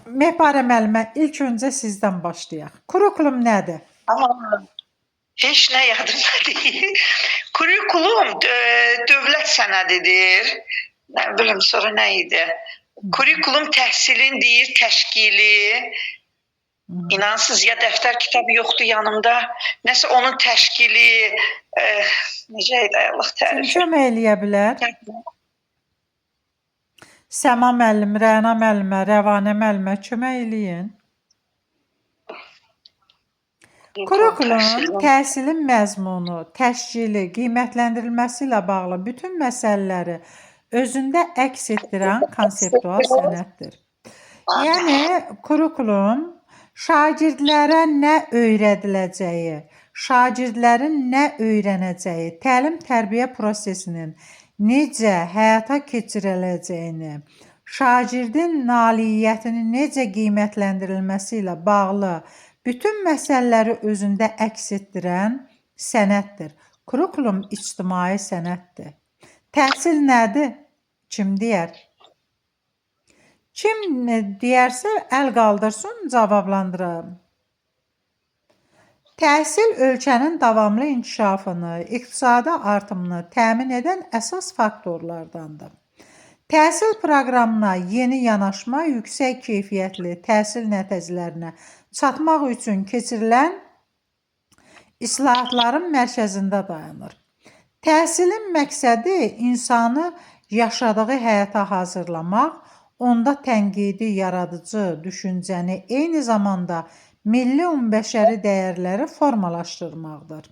Mehbarə müəllimə, ilk öncə sizdən başlayaq. Kurikulum nədir? Ama hiç ne yadıma değil. Kurikulum dövlət sənədidir. Ne bileyim sonra neydi? Kurikulum təhsilin deyir təşkili. İnansız ya dəftər kitabı yoxdur yanımda. Nəsə onun təşkili necə idi Allah Kim tərif. kömək eləyə bilər? Səma müəllim, Rəna müəllimə, Rəvanə müəllimə kömək eləyin. Kurikulum təhsilin məzmunu, təşkili, qiymətləndirilməsi ilə bağlı bütün məsələləri özündə əks etdirən konseptual sənəddir. Yəni kurikulum şagirdlərə nə öyrədiləcəyi, şagirdlərin nə öyrənəcəyi, təlim-tərbiyə prosesinin necə həyata keçiriləcəyini, şagirdin nailiyyətinin necə qiymətləndirilməsi ilə bağlı bütün məsələləri özündə əks etdirən sənəddir. Kurikulum ictimai sənəddir. Təhsil nədir? Kim deyər? Kim deyərsə əl qaldırsın, cavablandırım. Təhsil ölkənin davamlı inkişafını, iqtisadi artımını təmin edən əsas faktorlardandır. Təhsil proqramına yeni yanaşma yüksək keyfiyyətli təhsil nəticələrinə çatmaq üçün keçirilən islahatların mərkəzində dayanır. Təhsilin məqsədi insanı yaşadığı həyata hazırlamaq, onda tənqidi, yaradıcı düşüncəni, eyni zamanda milli ümumbəşəri dəyərləri formalaşdırmaqdır.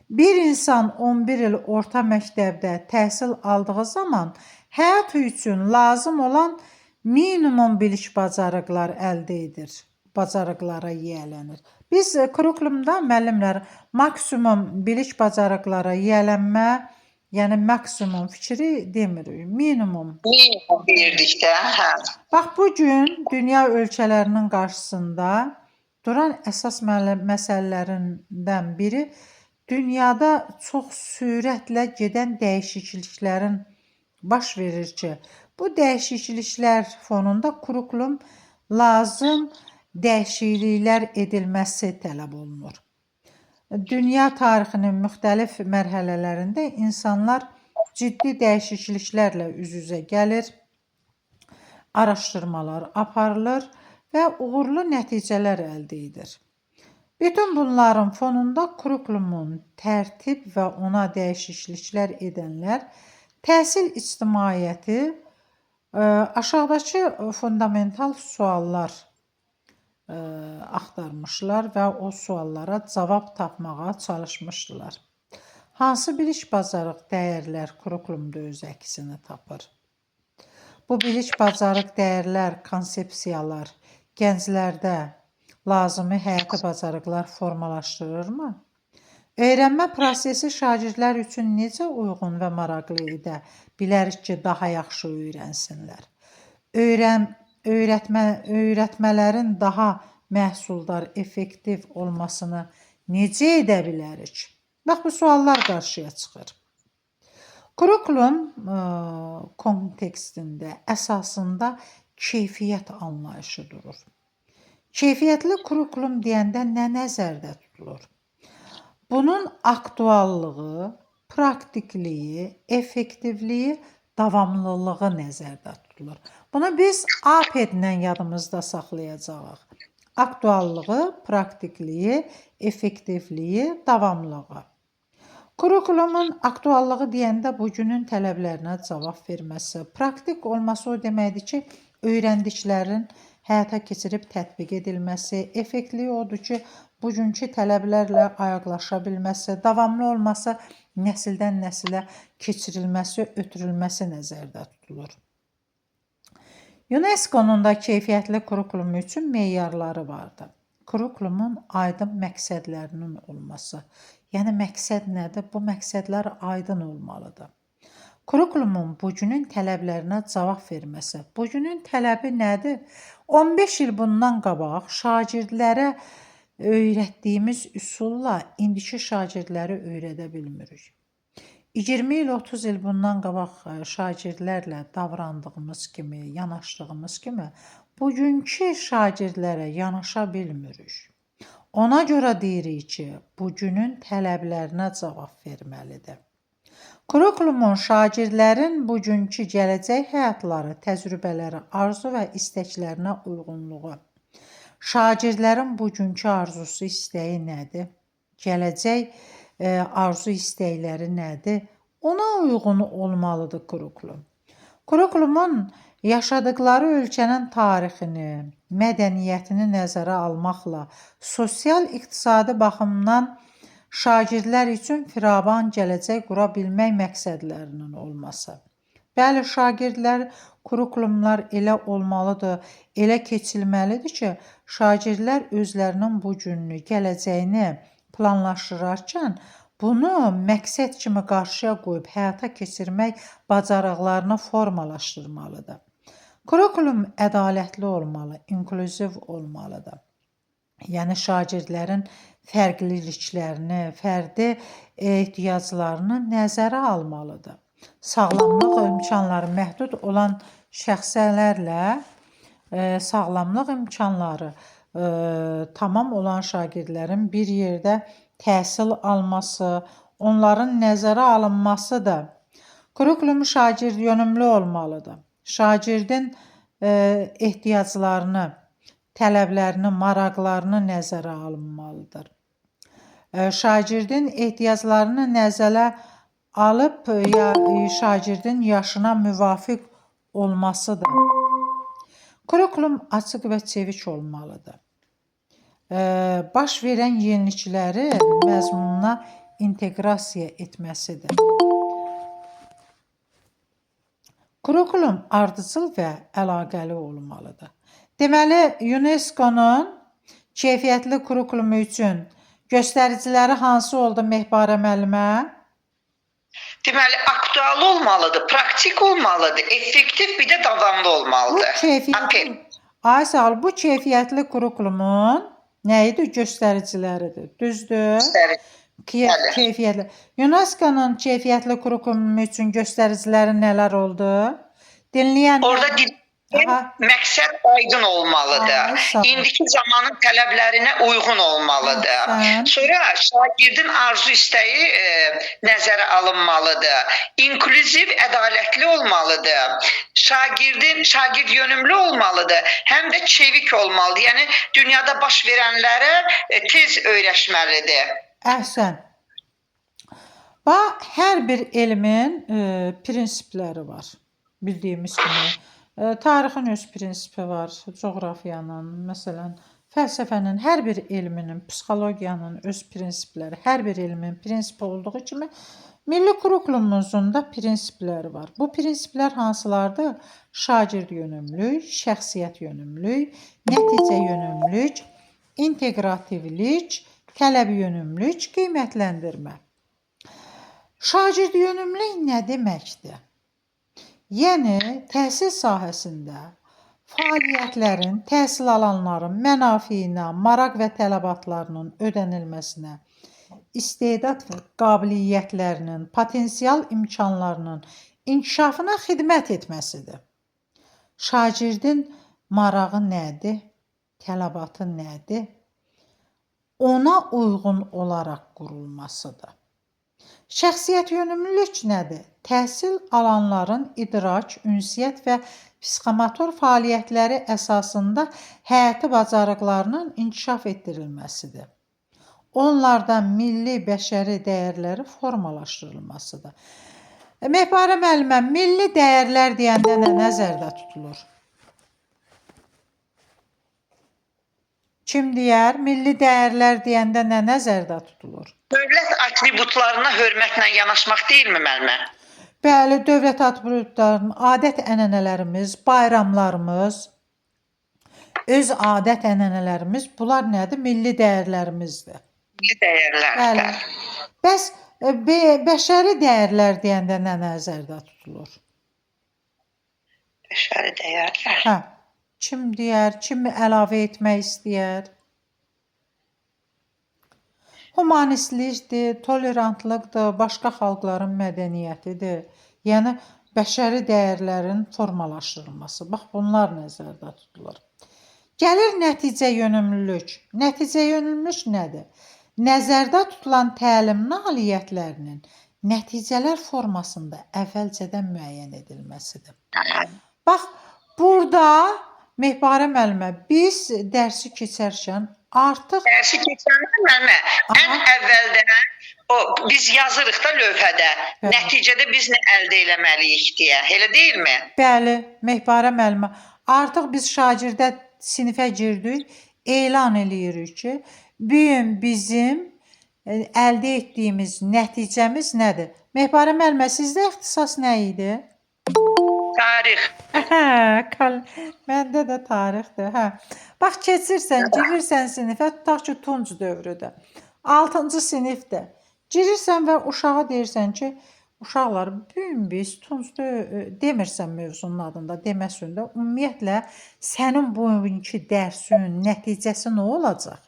Bir insan 11 il orta məktəbdə təhsil aldığı zaman həyat üçün lazım olan minimum biliş bacarıqlar əldə edir, bacarıqlara yiyələnir. Biz kurikulumda müəllimlər maksimum biliş bacarıqlara yiyələnmə, yəni maksimum fikri demirik, minimum. Minimum deyirdik də, hə. Bax bu gün dünya ölkələrinin qarşısında duran əsas məsələlərindən biri dünyada çox sürətlə gedən dəyişikliklərin baş verir ki, bu dəyişikliklər fonunda kurikulum lazım dəyişikliklər edilməsi tələb olunur. Dünya tarixinin müxtəlif mərhələlərində insanlar ciddi dəyişikliklərlə üz-üzə gəlir, araşdırmalar aparılır və uğurlu nəticələr əldə edir. Bütün bunların fonunda kurikulumun tərtib və ona dəyişikliklər edənlər təhsil ictimaiyyəti aşağıdakı fundamental suallar axtarmışlar və o suallara cavab tapmağa çalışmışdılar. Hansı biliş bacarıq dəyərlər kurikulumda öz əksini tapır? Bu biliş bacarıq dəyərlər, konsepsiyalar gənclərdə lazımi həyati bacarıqlar formalaşdırırmı? Öyrənmə prosesi şagirdlər üçün necə uyğun və maraqlı edə bilərik ki, daha yaxşı öyrənsinlər? Öyrətmələrin daha məhsuldar, effektiv olmasını necə edə bilərik? Bax, bu suallar qarşıya çıxır. Kurikulum kontekstində əsasında keyfiyyət anlayışı durur. Keyfiyyətli kurikulum deyəndə nə nəzərdə tutulur? Bunun aktuallığı, praktikliyi, effektivliyi, davamlılığı nəzərdə tutulur. Bunu biz APED-lə yadımızda saxlayacağıq. Aktuallığı, praktikliyi, effektivliyi, davamlılığı. Kurikulumun aktuallığı deyəndə bugünün tələblərinə cavab verməsi, praktik olması o deməkdir ki, öyrəndiklərin həyata keçirib tətbiq edilməsi, effektliyi odur ki, bugünkü tələblərlə ayaqlaşa bilməsi, davamlı olması, nəsildən nəsilə keçirilməsi, ötürülməsi nəzərdə tutulur. UNESCO-nun da keyfiyyətli kurikulumu üçün meyarları vardı. Kurikulumun aydın məqsədlərinin olması. Yəni, məqsəd nədir? Bu məqsədlər aydın olmalıdır. Kurikulumun bugünün tələblərinə cavab verməsi. Bugünün tələbi nədir? 15 il bundan qabaq şagirdlərə öyrətdiyimiz üsulla indiki şagirdləri öyrədə bilmirik. 20 il, 30 il bundan qabaq şagirdlərlə davrandığımız kimi, yanaşdığımız kimi bugünkü şagirdlərə yanaşa bilmirik. Ona görə deyirik ki, bugünün tələblərinə cavab verməlidir. Kurikulumun şagirdlərin bugünkü gələcək həyatları, təcrübələri, arzu və istəklərinə uyğunluğu. Şagirdlərin bugünkü arzusu, istəyi nədir? Gələcək arzu istəkləri nədir? Ona uyğun olmalıdır kurikulum. Kurikulumun yaşadıkları ölkənin tarixini, mədəniyyətini nəzərə almaqla sosial-iqtisadi baxımdan şagirdlər üçün firavan gələcək qura bilmək məqsədlərinin olması. Bəli, şagirdlər, kurikulumlar elə olmalıdır, elə keçilməlidir ki, şagirdlər özlərinin bugününü, gələcəyini planlaşdırarkən bunu məqsəd kimi qarşıya qoyub həyata keçirmək bacarıqlarını formalaşdırmalıdır. Kurikulum ədalətli olmalı, inklüziv olmalıdır. Yəni şagirdlərin fərqliliklərini, fərdi ehtiyaclarını nəzərə almalıdır. Sağlamlıq imkanları məhdud olan şəxslərlə sağlamlıq imkanları tamam olan şagirdlərin bir yerdə təhsil alması, onların nəzərə alınmasıdır. Kurikulum şagird yönümlü olmalıdır. Şagirdin ehtiyaclarını, tələblərini, maraqlarını nəzərə alınmalıdır. Şagirdin ehtiyaclarını nəzərə alıb şagirdin yaşına müvafiq olmasıdır. Kurikulum açıq və çevik olmalıdır. Baş verən yenilikləri məzmununa inteqrasiya etməsidir. Kurikulum ardıcıl və əlaqəli olmalıdır. Deməli, UNESCO-nun keyfiyyətli kurikulumu üçün göstəriciləri hansı oldu Mehbarə müəllimə? Deməli, aktual olmalıdır, praktik olmalıdır, effektiv bir də davamlı olmalıdır. Aysel, bu keyfiyyətli kurikulumun nə idi? Göstəriciləridir. Düzdür? Keyfiyyətli. UNESCO-nun keyfiyyətli kurikulumu üçün göstəriciləri nələr oldu? Dinləyənlər. Orada məqsəd aydın olmalıdır. İndiki zamanın tələblərinə uyğun olmalıdır. Sonra şagirdin arzu istəyi nəzərə alınmalıdır. İnklüziv, ədalətli olmalıdır. Şagird yönümlü olmalıdır. Həm də çevik olmalıdır. Yəni dünyada baş verənlərə tez öyrəşməlidir. Əhsən. Bax, hər bir elmin prinsipləri var. Bildiyimiz kimi. Tarixin öz prinsipi var, coğrafiyanın, məsələn, fəlsəfənin, hər bir elminin, psixologiyanın öz prinsipləri, hər bir elmin prinsipi olduğu kimi milli kurikulumumuzun da prinsipləri var. Bu prinsiplər hansılardır? Şagird yönümlülük, şəxsiyyət yönümlülük, nəticə yönümlülük, inteqrativlik, tələb yönümlülük, qiymətləndirmə. Şagird yönümlülük nə deməkdir? Yəni, təhsil sahəsində fəaliyyətlərin, təhsil alanların mənafeyinə, maraq və tələbatlarının ödənilməsinə, istedad və qabiliyyətlərinin, potensial imkanlarının inkişafına xidmət etməsidir. Şagirdin marağı nədir? Tələbatı nədir? Ona uyğun olaraq qurulmasıdır. Şəxsiyyət yönümlülük nədir? Təhsil alanların idrak, ünsiyyət və psixomotor fəaliyyətləri əsasında həyati bacarıqlarının inkişaf etdirilməsidir. Onlardan milli, bəşəri dəyərləri formalaşdırılmasıdır. Mehbarə müəllimə, milli dəyərlər deyəndə nə nəzərdə tutulur? Kim deyər? Milli dəyərlər deyəndə nə nəzərdə tutulur? Dövlət atributlarına hörmətlə yanaşmaq deyilmi müəllimə? Bəli, dövlət atributlarımız, adət-ənənələrimiz, bayramlarımız, öz adət-ənənələrimiz, bunlar nədir? Milli dəyərlərimizdir. Milli dəyərlərdir. Bəs bəşəri dəyərlər deyəndə nə nəzərdə tutulur? Bəşəri dəyərlər. Kim deyər, kim əlavə etmək istəyər? Humanistlikdir, tolerantlıqdır, başqa xalqların mədəniyyətidir. Yəni, bəşəri dəyərlərin formalaşdırılması. Bax, bunlar nəzərdə tutulur. Gəlir nəticə yönümlülük. Nəticə yönümlülük nədir? Nəzərdə tutulan təlim nailiyyətlərinin nəticələr formasında əvvəlcədən müəyyən edilməsidir. Bax, burada Mehbarə müəllimə biz dərsi keçərkən artıq Dərsi keçəndən mənə ən əvvəldən biz yazırıq da lövhədə. Bəli. Nəticədə biz nə əldə eləməliyik deyə. Elə deyilmi? bəli, Mehbarə müəllimə, artıq biz şagirdə sinifə girdik, elan eləyirik ki, bu gün bizim əldə etdiyimiz nəticəmiz nədir? Mehbarə müəllimə, sizdə ixtisas nə idi? Tarix. Hə, məndə də tarixdir. Hə. Bax, keçirsən, girirsən sinifə, tutaq ki, tunc dövrüdür. 6-cı sinifdə. Girirsən və uşağa deyirsən ki, uşaqlar, bu gün biz tuncda demirsən mövzunun adında, deməsən də, ümumiyyətlə sənin bugünkü dərsin nəticəsi nə olacaq?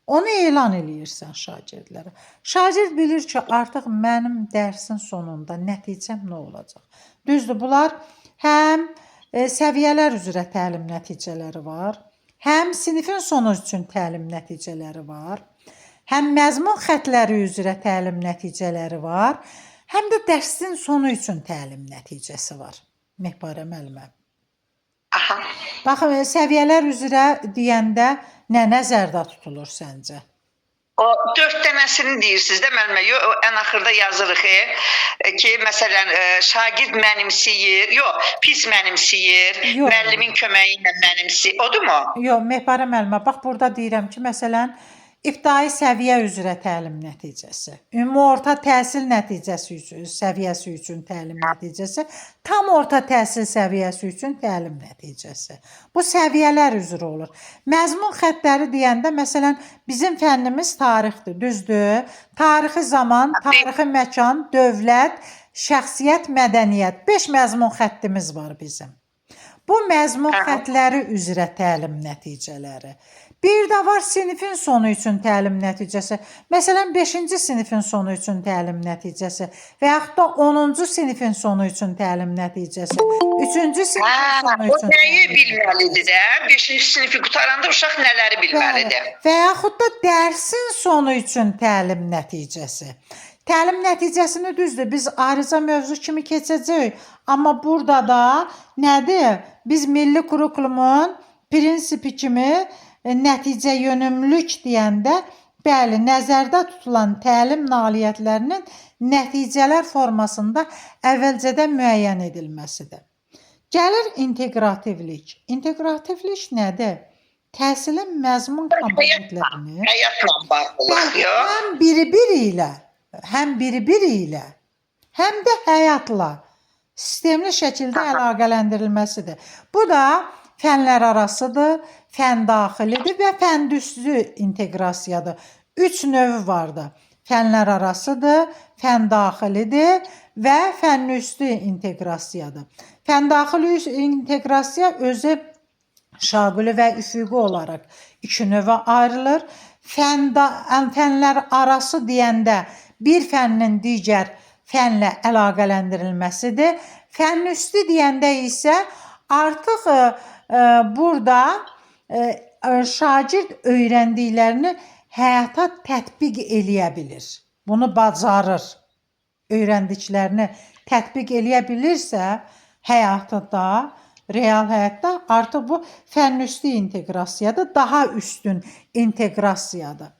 Onu elan eləyirsən şagirdlərə. Şagird bilir ki, artıq mənim dərsin sonunda nəticəm nə olacaq? Düzdür, bunlar həm səviyyələr üzrə təlim nəticələri var, həm sinifin sonu üçün təlim nəticələri var, həm məzmun xətləri üzrə təlim nəticələri var, həm də dərsin sonu üçün təlim nəticəsi var. Mehbarə müəllimə. Aha. Baxın, səviyyələr üzrə deyəndə nə nəzərdə tutulur səncə? O 4 dənəsini deyirsiniz də müəllimə. Ən axırda yazırıq ki, məsələn, şagird mənimsəyir, pis mənimsəyir, müəllimin köməyi ilə mənimsəyir. Odurmu? Yox, Mehbarə müəllimə, bax burada deyirəm ki, məsələn, İbtidai səviyyə üzrə təlim nəticəsi, ümumi orta təhsil nəticəsi üçün, səviyyəsi üçün təlim nəticəsi, tam orta təhsil səviyyəsi üçün təlim nəticəsi. Bu səviyyələr üzrə olur. Məzmun xəttləri deyəndə, məsələn, bizim fənnimiz tarixdir, düzdür? Tarixi zaman, tarixi məkan, dövlət, şəxsiyyət, mədəniyyət. 5 məzmun xəttimiz var bizim. Bu məzmun xəttləri üzrə təlim nəticələri. Bir də var sinifin sonu üçün təlim nəticəsi. Məsələn, 5-ci sinifin sonu üçün təlim nəticəsi və yaxud da 10-cu sinifin sonu üçün təlim nəticəsi. 3-cü sinifin sonu üçün. O nəyi bilməlidir də? 5-ci sinifi qutaranda uşaq nələri bilməlidir? Və yaxud da dərsin sonu üçün təlim nəticəsi. Təlim nəticəsini düzdür, biz ayrıca mövzu kimi keçəcəyik. Amma burada da nədir? Biz milli kurikulumun prinsipi kimi nəticə yönümlülük deyəndə, bəli, nəzərdə tutulan təlim nailiyyətlərinin nəticələr formasında əvvəlcədən müəyyən edilməsidir. Gəlir inteqrativlik. Inteqrativlik nədir? Təhsilin məzmun komponentlərini həyatla bağlılıq, həm biri-biri ilə, həm də həyatla sistemli şəkildə əlaqələndirilməsidir. Bu da fənlər arasıdır, fən daxilidir və fəndüstü inteqrasiyadır. 3 növü var da. Fənlər arasıdır, fən daxilidir və fənnüstü inteqrasiyadır. Fən daxili inteqrasiya özü şaquli və üfüqi olaraq 2 növə ayrılır. Fənlər arası deyəndə bir fənnin digər fənlə əlaqələndirilməsidir. Fənnüstü deyəndə isə artıq burada şagird öyrəndiklərini həyata tətbiq eləyə bilir. Bunu bacarır. Öyrəndiklərini tətbiq eləyə bilirsə, həyatda, real həyatda artıq bu fənnüstü inteqrasiyadır, daha üstün inteqrasiyadır.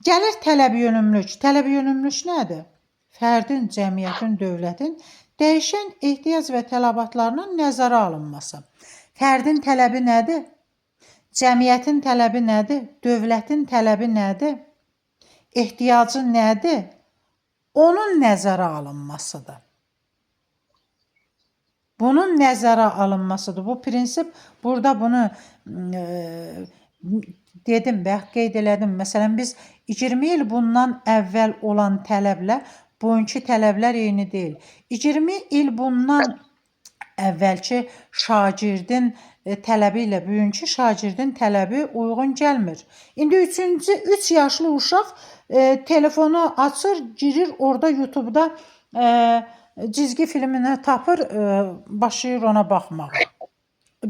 Gəlir tələb yönümlülük. Tələb yönümlülük nədir? Fərdin, cəmiyyətin, dövlətin dəyişən ehtiyac və tələbatlarının nəzərə alınması. Fərdin tələbi nədir? Cəmiyyətin tələbi nədir? Dövlətin tələbi nədir? Ehtiyacı nədir? Onun nəzərə alınmasıdır. Bunun nəzərə alınmasıdır. Bu prinsip, burada bunu dedim, qeyd elədim. Məsələn, biz 20 il bundan əvvəl olan tələblə bugünkü tələblər eyni deyil. 20 il bundan əvvəlki şagirdin tələbi ilə bugünkü şagirdin tələbi uyğun gəlmir. İndi 3 yaşlı uşaq telefonu açır, girir orada YouTube-da cizgi filmini tapır, başlayır ona baxmağa.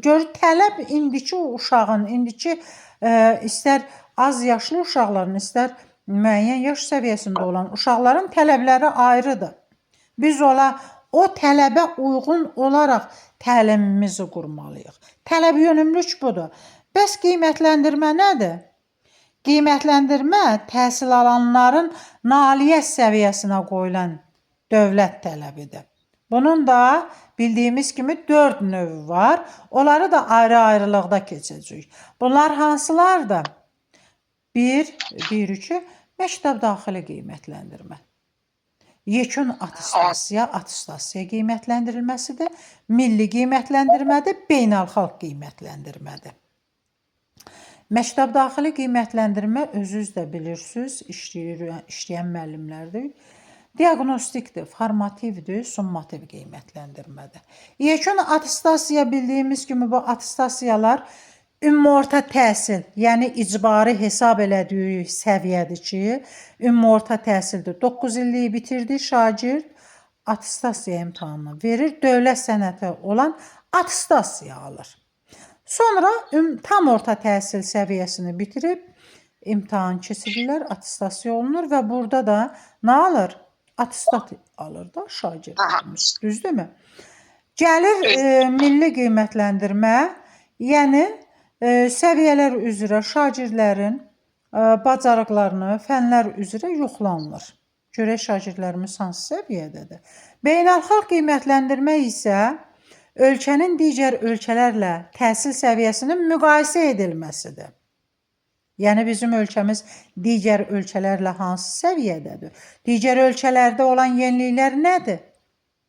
gör tələb indiki uşağın, indiki istər az yaşlı uşaqların, istər müəyyən yaş səviyyəsində olan uşaqların tələbləri ayrıdır. Biz o tələbə uyğun olaraq təlimimizi qurmalıyıq. Tələb yönümlülük budur. Bəs qiymətləndirmə nədir? Qiymətləndirmə təhsil alanların nailiyyət səviyyəsinə qoyulan dövlət tələbidir. Bunun da bildiyimiz kimi 4 növü var. Onları da ayrı-ayrılıqda keçəcəyik. Bunlar hansılardır? 1-2 məktəb daxili qiymətləndirmə. Yekun attestasiya qiymətləndirilməsidir. Milli qiymətləndirmədir, beynəlxalq qiymətləndirmədir. Məktəb daxili qiymətləndirmə özünüz də bilirsiniz, işləyən müəllimlərdir. Diaqnostikdir, formativdir, summativ qiymətləndirmədir. Yekun attestasiya bildiyimiz kimi bu attestasiyalar ümumi təhsil, yəni icbari hesab elədiyi səviyyədir ki, ümumi təhsildir. 9 illiyi bitirdi şagird, attestasiya imtahanını verir, dövlət sənəti olan attestasiya alır. Sonra tam orta təhsil səviyyəsini bitirib, imtahan keçirirlər, attestasiya olunur və burada da nə alır? Attestat alır da şagirdlərimiz, düzdürmü? Gəlir milli qiymətləndirmə, yəni səviyyələr üzrə şagirdlərin bacarıqlarını fənlər üzrə yoxlanılır. Görək şagirdlərimiz hansı səviyyədədir. Beynəlxalq qiymətləndirmə isə ölkənin digər ölkələrlə təhsil səviyyəsinin müqayisə edilməsidir. Yəni bizim ölkəmiz digər ölkələrlə hansı səviyyədədir? Digər ölkələrdə olan yeniliklər nədir?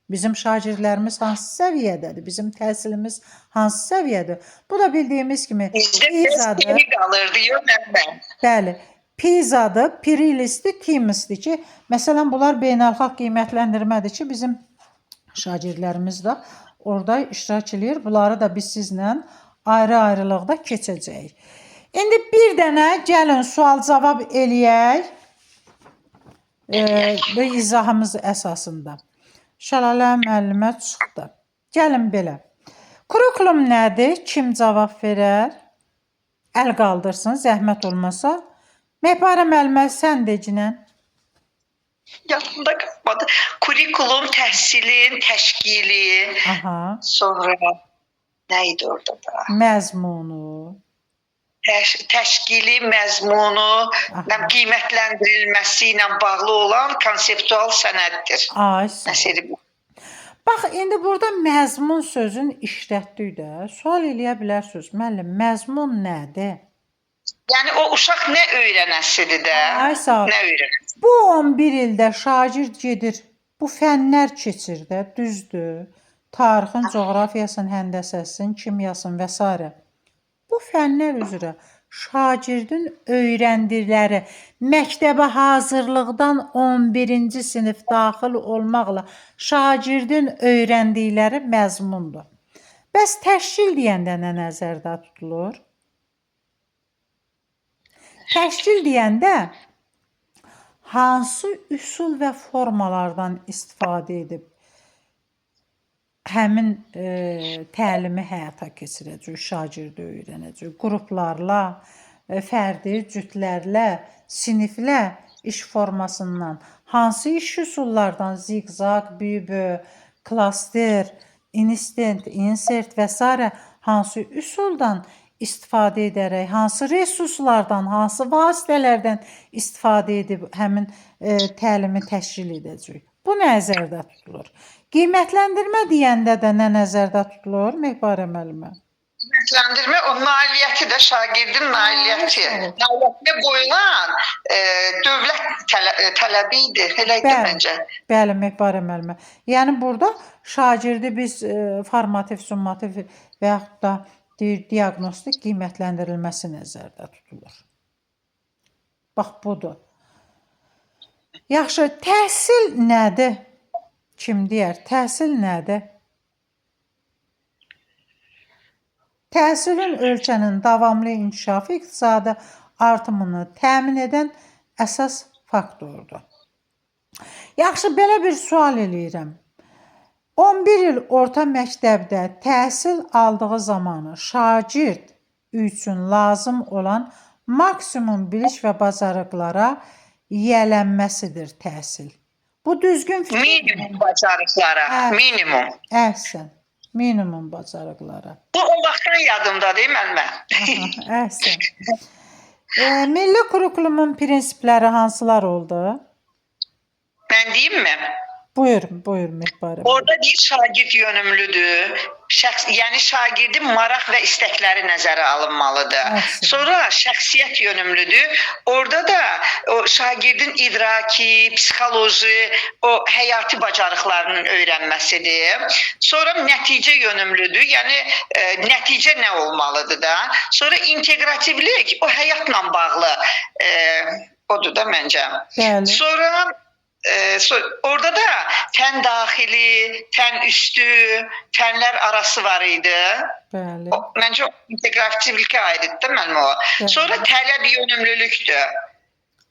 Bizim şagirdlərimiz hansı səviyyədədir? Bizim təhsilimiz hansı səviyyədir? Bu da bildiyimiz kimi PISA-dır. Bəli, PISA-dır, PIRLS-dir, TIMSS-dir ki, məsələn bunlar beynəlxalq qiymətləndirmədir ki, bizim şagirdlərimiz də orada iştirak edir. Bunları da biz sizlə ayrı-ayrılıqda keçəcəyik. İndi bir dənə gəlin sual-cavab eləyək bu izahımız əsasında. Şəlalə müəllimə çıxdı. Gəlin belə. Kurikulum nədir? Kim cavab verər? Əl qaldırsın, zəhmət olmasa. Məhbarə müəllimə sən decinən. Yadımda qalmadı. Kurikulum təhsilin təşkili. Sonra nə idi orada da? Məzmunu. Təşkili, məzmunu, qiymətləndirilməsi ilə bağlı olan konseptual sənəddir. Bax, indi burada məzmun sözün işlətdik də. Sual eləyə bilərsiniz, müəllim, məzmun nədir? Yəni o uşaq nə öyrənəsidir də? Nə öyrənəsidir? Bu 11 ildə şagird gedir, bu fənlər keçir də, düzdür. Tarixin, coğrafiyasının, həndəsəsinin, kimyasının və s. Bu fənlər üzrə şagirdin öyrəndikləri məktəbə hazırlıqdan 11-ci sinif daxil olmaqla şagirdin öyrəndikləri məzmundur. Bəs təşkil deyəndə nə nəzərdə tutulur? Təşkil deyəndə hansı üsul və formalardan istifadə edib həmin təlimi həyata keçirəcək, şagirdi öyrənəcək. Qruplarla, fərdi, cütlərlə, siniflə iş formasından, hansı iş üsullardan, zigzag, büyü, klaster, instant, insert və s. hansı üsuldan istifadə edərək, hansı resurslardan, hansı vasitələrdən istifadə edib həmin təlimi təşkil edəcək. Bu nəzərdə tutulur. Qiymətləndirmə deyəndə də nə nəzərdə tutulur, Məhbarə müəllimə? Qiymətləndirmə o nailiyyəti də, şagirdin nailiyyəti. Nailiyyətinə qoyulan dövlət tələbi idi, elə idi məncə. Bəli, Məhbarə müəllimə. Yəni burada şagirdi biz formativ, summativ və yaxud da diaqnostik qiymətləndirilməsi nəzərdə tutulur. Bax, budur. Yaxşı, təhsil nədir? Kim deyər? Təhsil nədir? Təhsilin ölkənin davamlı inkişafı, iqtisadi artımını təmin edən əsas faktordur. Yaxşı, belə bir sual eləyirəm. 11 il orta məktəbdə təhsil aldığı zamanı şagird üçün lazım olan maksimum biliş və bacarıqlara yiyələnməsidir təhsil. Bu düzgün fikir. Minimum bacarıqlara, Hə. minimum. Əhsən. Minimum bacarıqlara. Bu o vaxtdan yadımda değil müəllimə. Aha, əhsən. Milli kurikulumun prinsipləri hansılar oldu? Mən deyim mi? Buyur Mehbarə. Orada deyir şagird yönümlüdür. Yəni şagirdin maraq və istəkləri nəzərə alınmalıdır. Əhsən. Sonra şəxsiyyət yönümlüdür. Orada da o şagirdin idraki, psixoloji, o həyati bacarıqlarının öyrənməsidir. Sonra nəticə yönümlüdür. Yəni nəticə nə olmalıdır da. Sonra inteqrativlik o həyatla bağlı odur da məncə. Bəli. Sonra orada da fən daxili, fən üstü, fənlər arası var idi. Bəli. Məncə o inteqrativlikə aiddir mənim o. Bəli. Sonra tələb yönümlülükdür.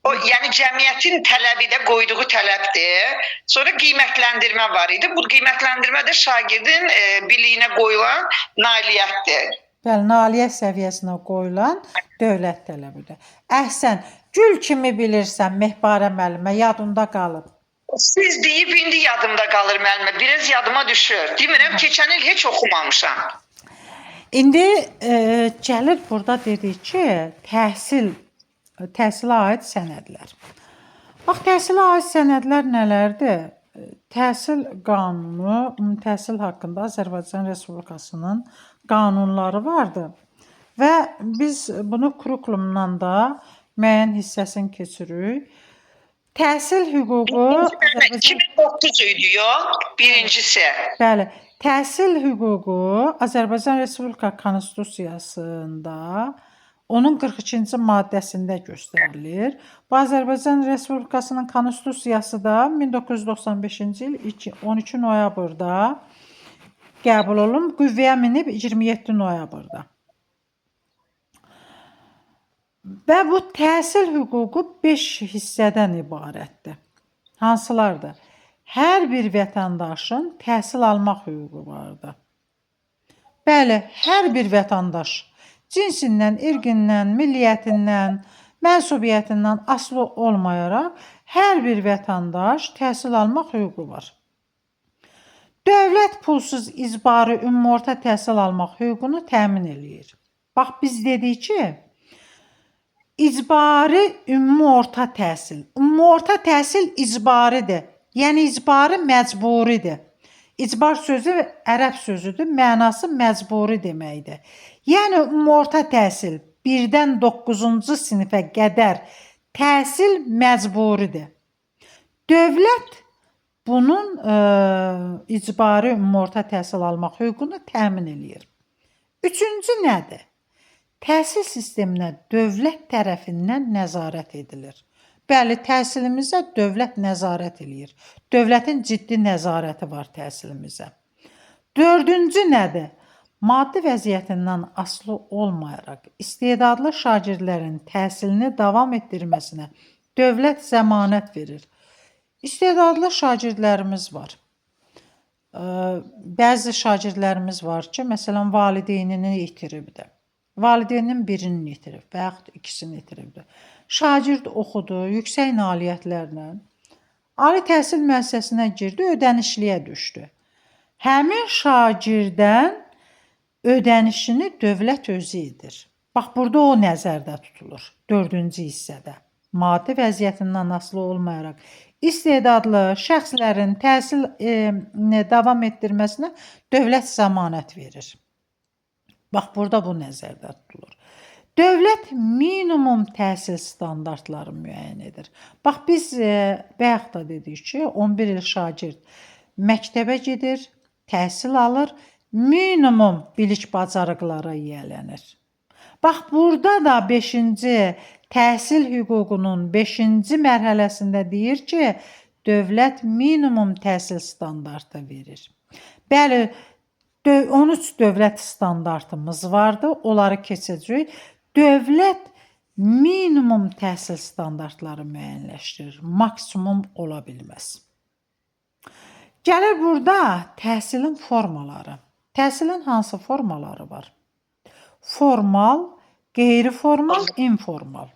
O yəni cəmiyyətin tələbi də qoyduğu tələbdir. Sonra qiymətləndirmə var idi. Bu qiymətləndirmə də şagirdin biliyinə qoyulan nailiyyətdir. Bəli, nailiyyət səviyyəsinə qoyulan dövlət tələbidir. Əhsən, gül kimi bilirsən Mehbarə müəllimə, yadında qalıb. Siz deyib indi yadımda qalır müəllimə. Biraz yadıma düşür. Demirəm, keçən il heç oxumamışam. İndi gəlir burada dedik ki, təhsilə aid sənədlər. Bax, təhsilə aid sənədlər nələrdir? Təhsil qanunu, ümumi təhsil haqqında Azərbaycan Respublikasının qanunları vardır. Və biz bunu kurikulumdan da müəyyən hissəsini keçiririk. Təhsil hüququ 2009 idi yox, birincisi. Bəli, təhsil hüququ Azərbaycan Respublika Konstitusiyasında onun 42-ci maddəsində göstərilir. Bu Azərbaycan Respublikasının Konstitusiyası da 1995-ci il 12 noyabrda qəbul olunub, qüvvəyə minib 27 noyabrda. Və bu təhsil hüququ 5 hissədən ibarətdir. Hansılardır? Hər bir vətəndaşın təhsil almaq hüququ vardır. Bəli, hər bir vətəndaş cinsindən, irqindən, milliyyətindən, mənsubiyyətindən asılı olmayaraq hər bir vətəndaş təhsil almaq hüququ var. Dövlət pulsuz icbari ümumi təhsil almaq hüququnu təmin eləyir. Bax, biz dedik ki, icbari ümumi təhsil. Ümumi təhsil icbaridir. Yəni icbari məcburidir. İcbar sözü ərəb sözüdür, mənası məcburi deməkdir. Yəni ümumi təhsil 1-dən 9-cu sinifə qədər təhsil məcburidir. Dövlət bunun icbari ümumi təhsil almaq hüququnu təmin eləyir. Üçüncü nədir? Təhsil sisteminə dövlət tərəfindən nəzarət edilir. Bəli, təhsilimizə dövlət nəzarət eləyir. Dövlətin ciddi nəzarəti var təhsilimizə. Dördüncü nədir? Maddi vəziyyətindən asılı olmayaraq istedadlı şagirdlərin təhsilini davam etdirməsinə dövlət zəmanət verir. İstedadlı şagirdlərimiz var. Bəzi şagirdlərimiz var ki, məsələn, valideynini itiribdir. Valideynin birini itirib və yaxud ikisini itiribdir. Şagird oxudu, yüksək nailiyyətlərlə. Ali təhsil müəssisəsinə girdi, ödənişliyə düşdü. Həmin şagirdən ödənişini dövlət özü edir. Bax, burada o nəzərdə tutulur. 4-cü hissədə. Maddi vəziyyətindən asılı olmayaraq istedadlı şəxslərin təhsilini davam etdirməsinə dövlət zəmanət verir. Bax, burada bu nəzərdə tutulur. Dövlət minimum təhsil standartları müəyyən edir. Bax, biz bayaq da dedik ki, 11 il şagird məktəbə gedir, təhsil alır, minimum bilik bacarıqlara yiyələnir. Bax, burada da 5-ci təhsil hüququnun 5-ci mərhələsində deyir ki, dövlət minimum təhsil standartı verir. Bəli, 13 dövlət standartımız vardı, onları keçəcəyik. Dövlət minimum təhsil standartları müəyyənləşdirir, maksimum ola bilməz. Gəlir burada təhsilin formaları. Təhsilin hansı formaları var? Formal, qeyri-formal, informal.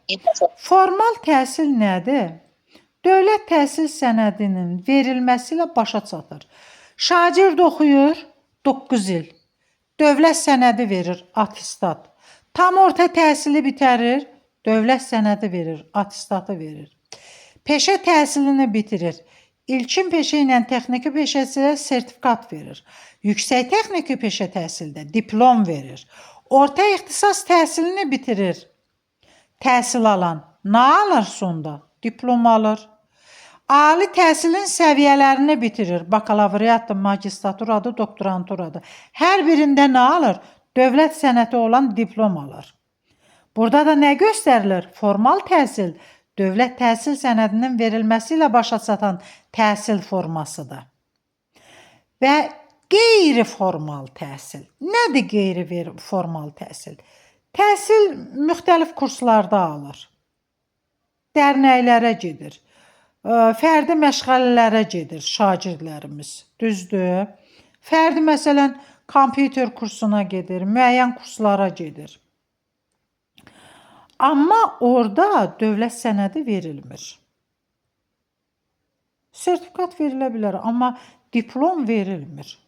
Formal təhsil nədir? Dövlət təhsil sənədinin verilməsi ilə başa çatır. Şagird oxuyur 9 il. Dövlət sənədi verir, attestat. Tam orta təhsili bitərir, dövlət sənədi verir, attestatı verir. Peşə təhsilini bitirir. İlkin peşə ilə texniki peşəsinə sertifikat verir. Yüksək texniki peşə təhsildə diplom verir. Orta ixtisas təhsilini bitirir. Təhsil alan nə alır sonda? Diplom alır. Ali təhsilin səviyyələrini bitirir. Bakalavriatdır, magistraturadır, doktoranturadır. Hər birində nə alır? Dövlət sənəti olan diplom alır. Burada da nə göstərilir? Formal təhsil dövlət təhsil sənədinin verilməsi ilə başa çatan təhsil formasıdır. Və qeyri-formal təhsil. Nədir qeyri-formal təhsil? Təhsil müxtəlif kurslarda alır. Dərnəklərə gedir. Fərdi məşğələlərə gedir şagirdlərimiz. Düzdür? Fərdi məsələn kompüter kursuna gedir, müəyyən kurslara gedir. Amma orada dövlət sənədi verilmir. Sertifikat verilə bilər, amma diplom verilmir.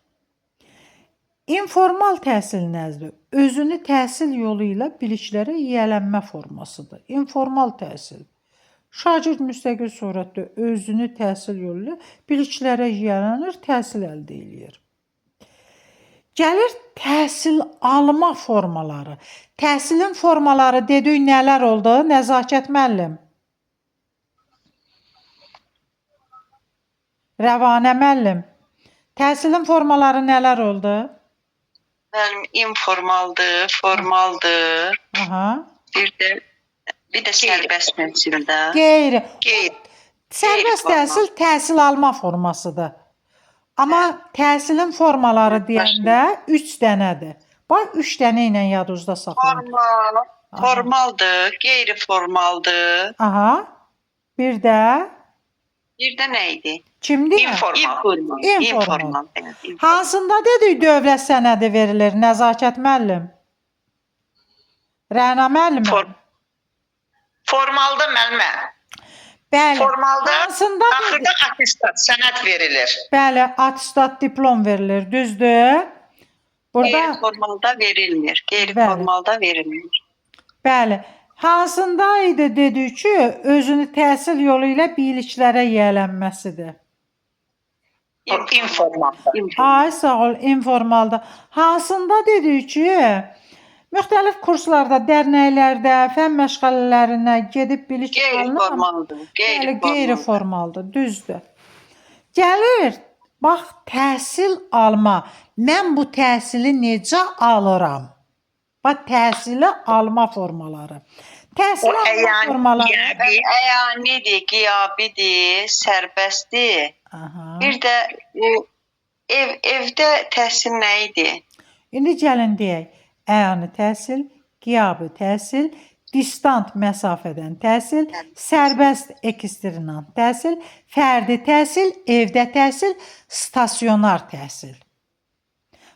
İnformal təhsil nədir? Özünü təhsil yolu ilə biliklərə yiyələnmə formasıdır. İnformal təhsil. Şagird müstəqil surətdə özünü təhsil yolu ilə biliklərə yiyələnir, təhsil əldə edir. Gəlir təhsil alma formaları. Təhsilin formaları dedik nələr oldu? Nəzakət müəllim. Rəvanə müəllim. Təhsilin formaları nələr oldu? Müəllim informaldır, formaldır. Aha. Bir də sərbəst təhsildə. Qeyri. Qeyri. Sərbəst təhsil təhsil alma formasıdır. Amma təhsilin formaları deyəndə 3 dənədir. Bax 3 dənə ilə yadınızda saxlayın. Formaldır, qeyri-formaldır. Aha. Bir də nə idi? kimdir? İnformal. Hansında dedik dövlət sənədi verilir? Nəzakət müəllim. Rəna müəllim. Formalda müəllimə. Bəli. Formalda hansında axırda attestat, sənəd verilir. Bəli, attestat, diplom verilir. Düzdür? Burada Qeyri-formalda verilmir. Qeyri-formalda verilmir. Bəli. Hansında idi dedik ki, özünü təhsil yolu ilə biliklərə yiyələnməsidir. İnformalda. Ay sağ ol, informalda. Hansında dedik ki, müxtəlif kurslarda, dərnəklərdə, fən məşğələlərinə gedib bilik alınır. Qeyri-formaldır, düzdür. Gəlir, bax, təhsil alma. Mən bu təhsili necə alıram? Bax, təhsili alma formaları. Təhsil alma formaları. Əyanidir, qiyabidir, sərbəstdir. Bir də evdə təhsil nə idi? İndi gəlin deyək. Əyani təhsil, qiyabi təhsil, distant məsafədən təhsil, sərbəst eksternat təhsil, fərdi təhsil, evdə təhsil, stasionar təhsil.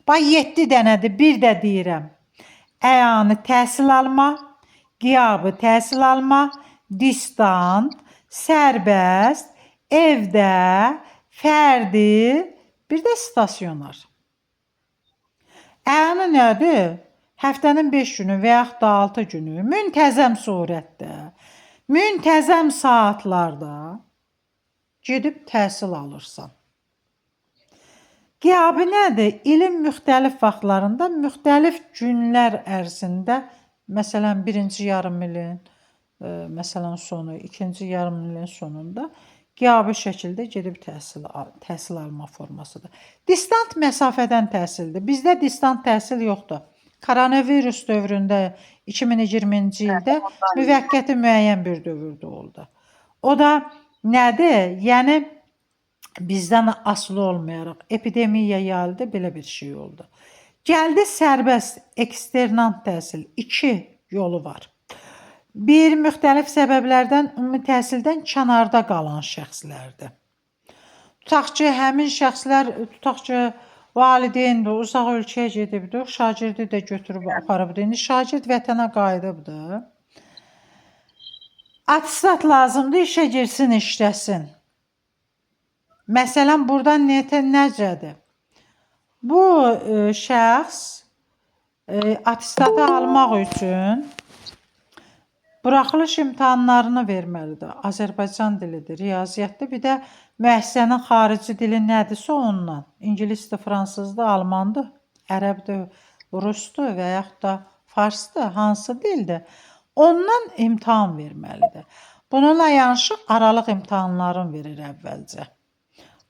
Bax 7 dənədir, bir də deyirəm. Əyani təhsil alma, qiyabi təhsil alma, distant, sərbəst, evdə, fərdi, bir də stasionar. Əyani nədir? Həftənin 5 günü və yaxud da 6 günü müntəzəm surətdə, müntəzəm saatlarda gedib təhsil alırsan. Qiyabi nədir? İlin müxtəlif vaxtlarında, müxtəlif günlər ərzində, məsələn, birinci yarım ilin, məsələn, sonu, ikinci yarım ilin sonunda qiyabi şəkildə gedib təhsil alma formasıdır. Distant məsafədən təhsildir. Bizdə distant təhsil yoxdur. Koronavirus dövründə 2020-ci ildə müvəqqəti müəyyən bir dövrdə oldu. O da nədir? Yəni bizdən asılı olmayaraq epidemiya gəldi, belə bir şey oldu. Gəldi sərbəst eksternat təhsil. 2 yolu var. Bir, müxtəlif səbəblərdən ümumi təhsildən kənarda qalan şəxslərdir. Tutaq ki, həmin şəxslər, tutaq ki, valideyndir, uzaq ölkəyə gedibdir, şagirdi də götürüb aparıbdır. İndi şagird vətənə qayıdıbdır. Attestat lazımdır, işə girsin, işləsin. Məsələn, burada necədir? Bu şəxs attestatı almaq üçün buraxılış imtahanlarını verməlidir. Azərbaycan dilidir, riyaziyyatdır. Bir də müəssisənin xarici dili nədirsə ondan. İngilisdir, fransızdır, almandır, ərəbdir, rusdur və yaxud da farsdır, hansı dildir. Ondan imtahan verməlidir. Bununla yanaşı aralıq imtahanlarını verir əvvəlcə.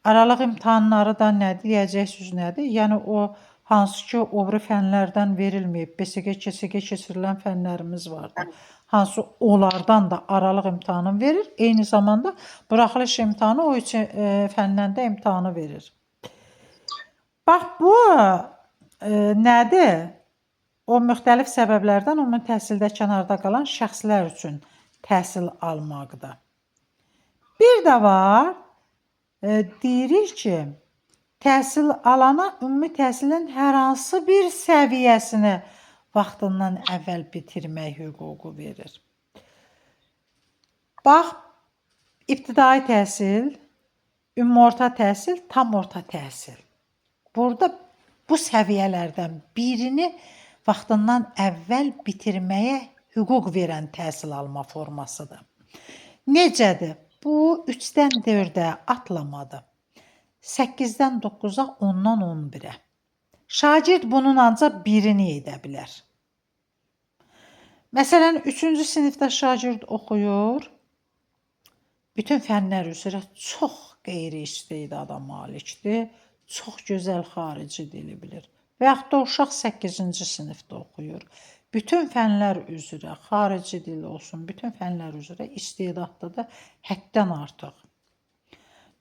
Aralıq imtahanları da nə deyəcəksiniz, nədir? Yəni o hansı ki, obri fənlərdən verilməyib, BSG, KSG keçirilən fənlərimiz vardır. Hansı onlardan da aralıq imtahanı verir. Eyni zamanda buraxılış imtahanı o üçün fəndən də imtahanı verir. Bax, bu nədir? O müxtəlif səbəblərdən ümumi təhsildə kənarda qalan şəxslər üçün təhsil almaqdır. Bir də var, deyirik ki, təhsil alana ümumi təhsilin hər hansı bir səviyyəsini vaxtından əvvəl bitirmək hüququ verir. Bax, ibtidai təhsil, ümumi orta təhsil, tam orta təhsil. Burada bu səviyyələrdən birini vaxtından əvvəl bitirməyə hüquq verən təhsil alma formasıdır. Necədir? Bu 3-dən 4-ə atlamadır. 8-dən 9-a, 10-dan 11-ə. Şagird bunun ancaq birini edə bilər. Məsələn, 3-cü sinifdə şagird oxuyur, bütün fənlər üzrə çox qeyri-istedada malikdir, çox gözəl xarici dili bilir. Və yaxud da uşaq 8-ci sinifdə oxuyur. Bütün fənlər üzrə, xarici dil olsun, bütün fənlər üzrə istedadlıdır, həddən artıq.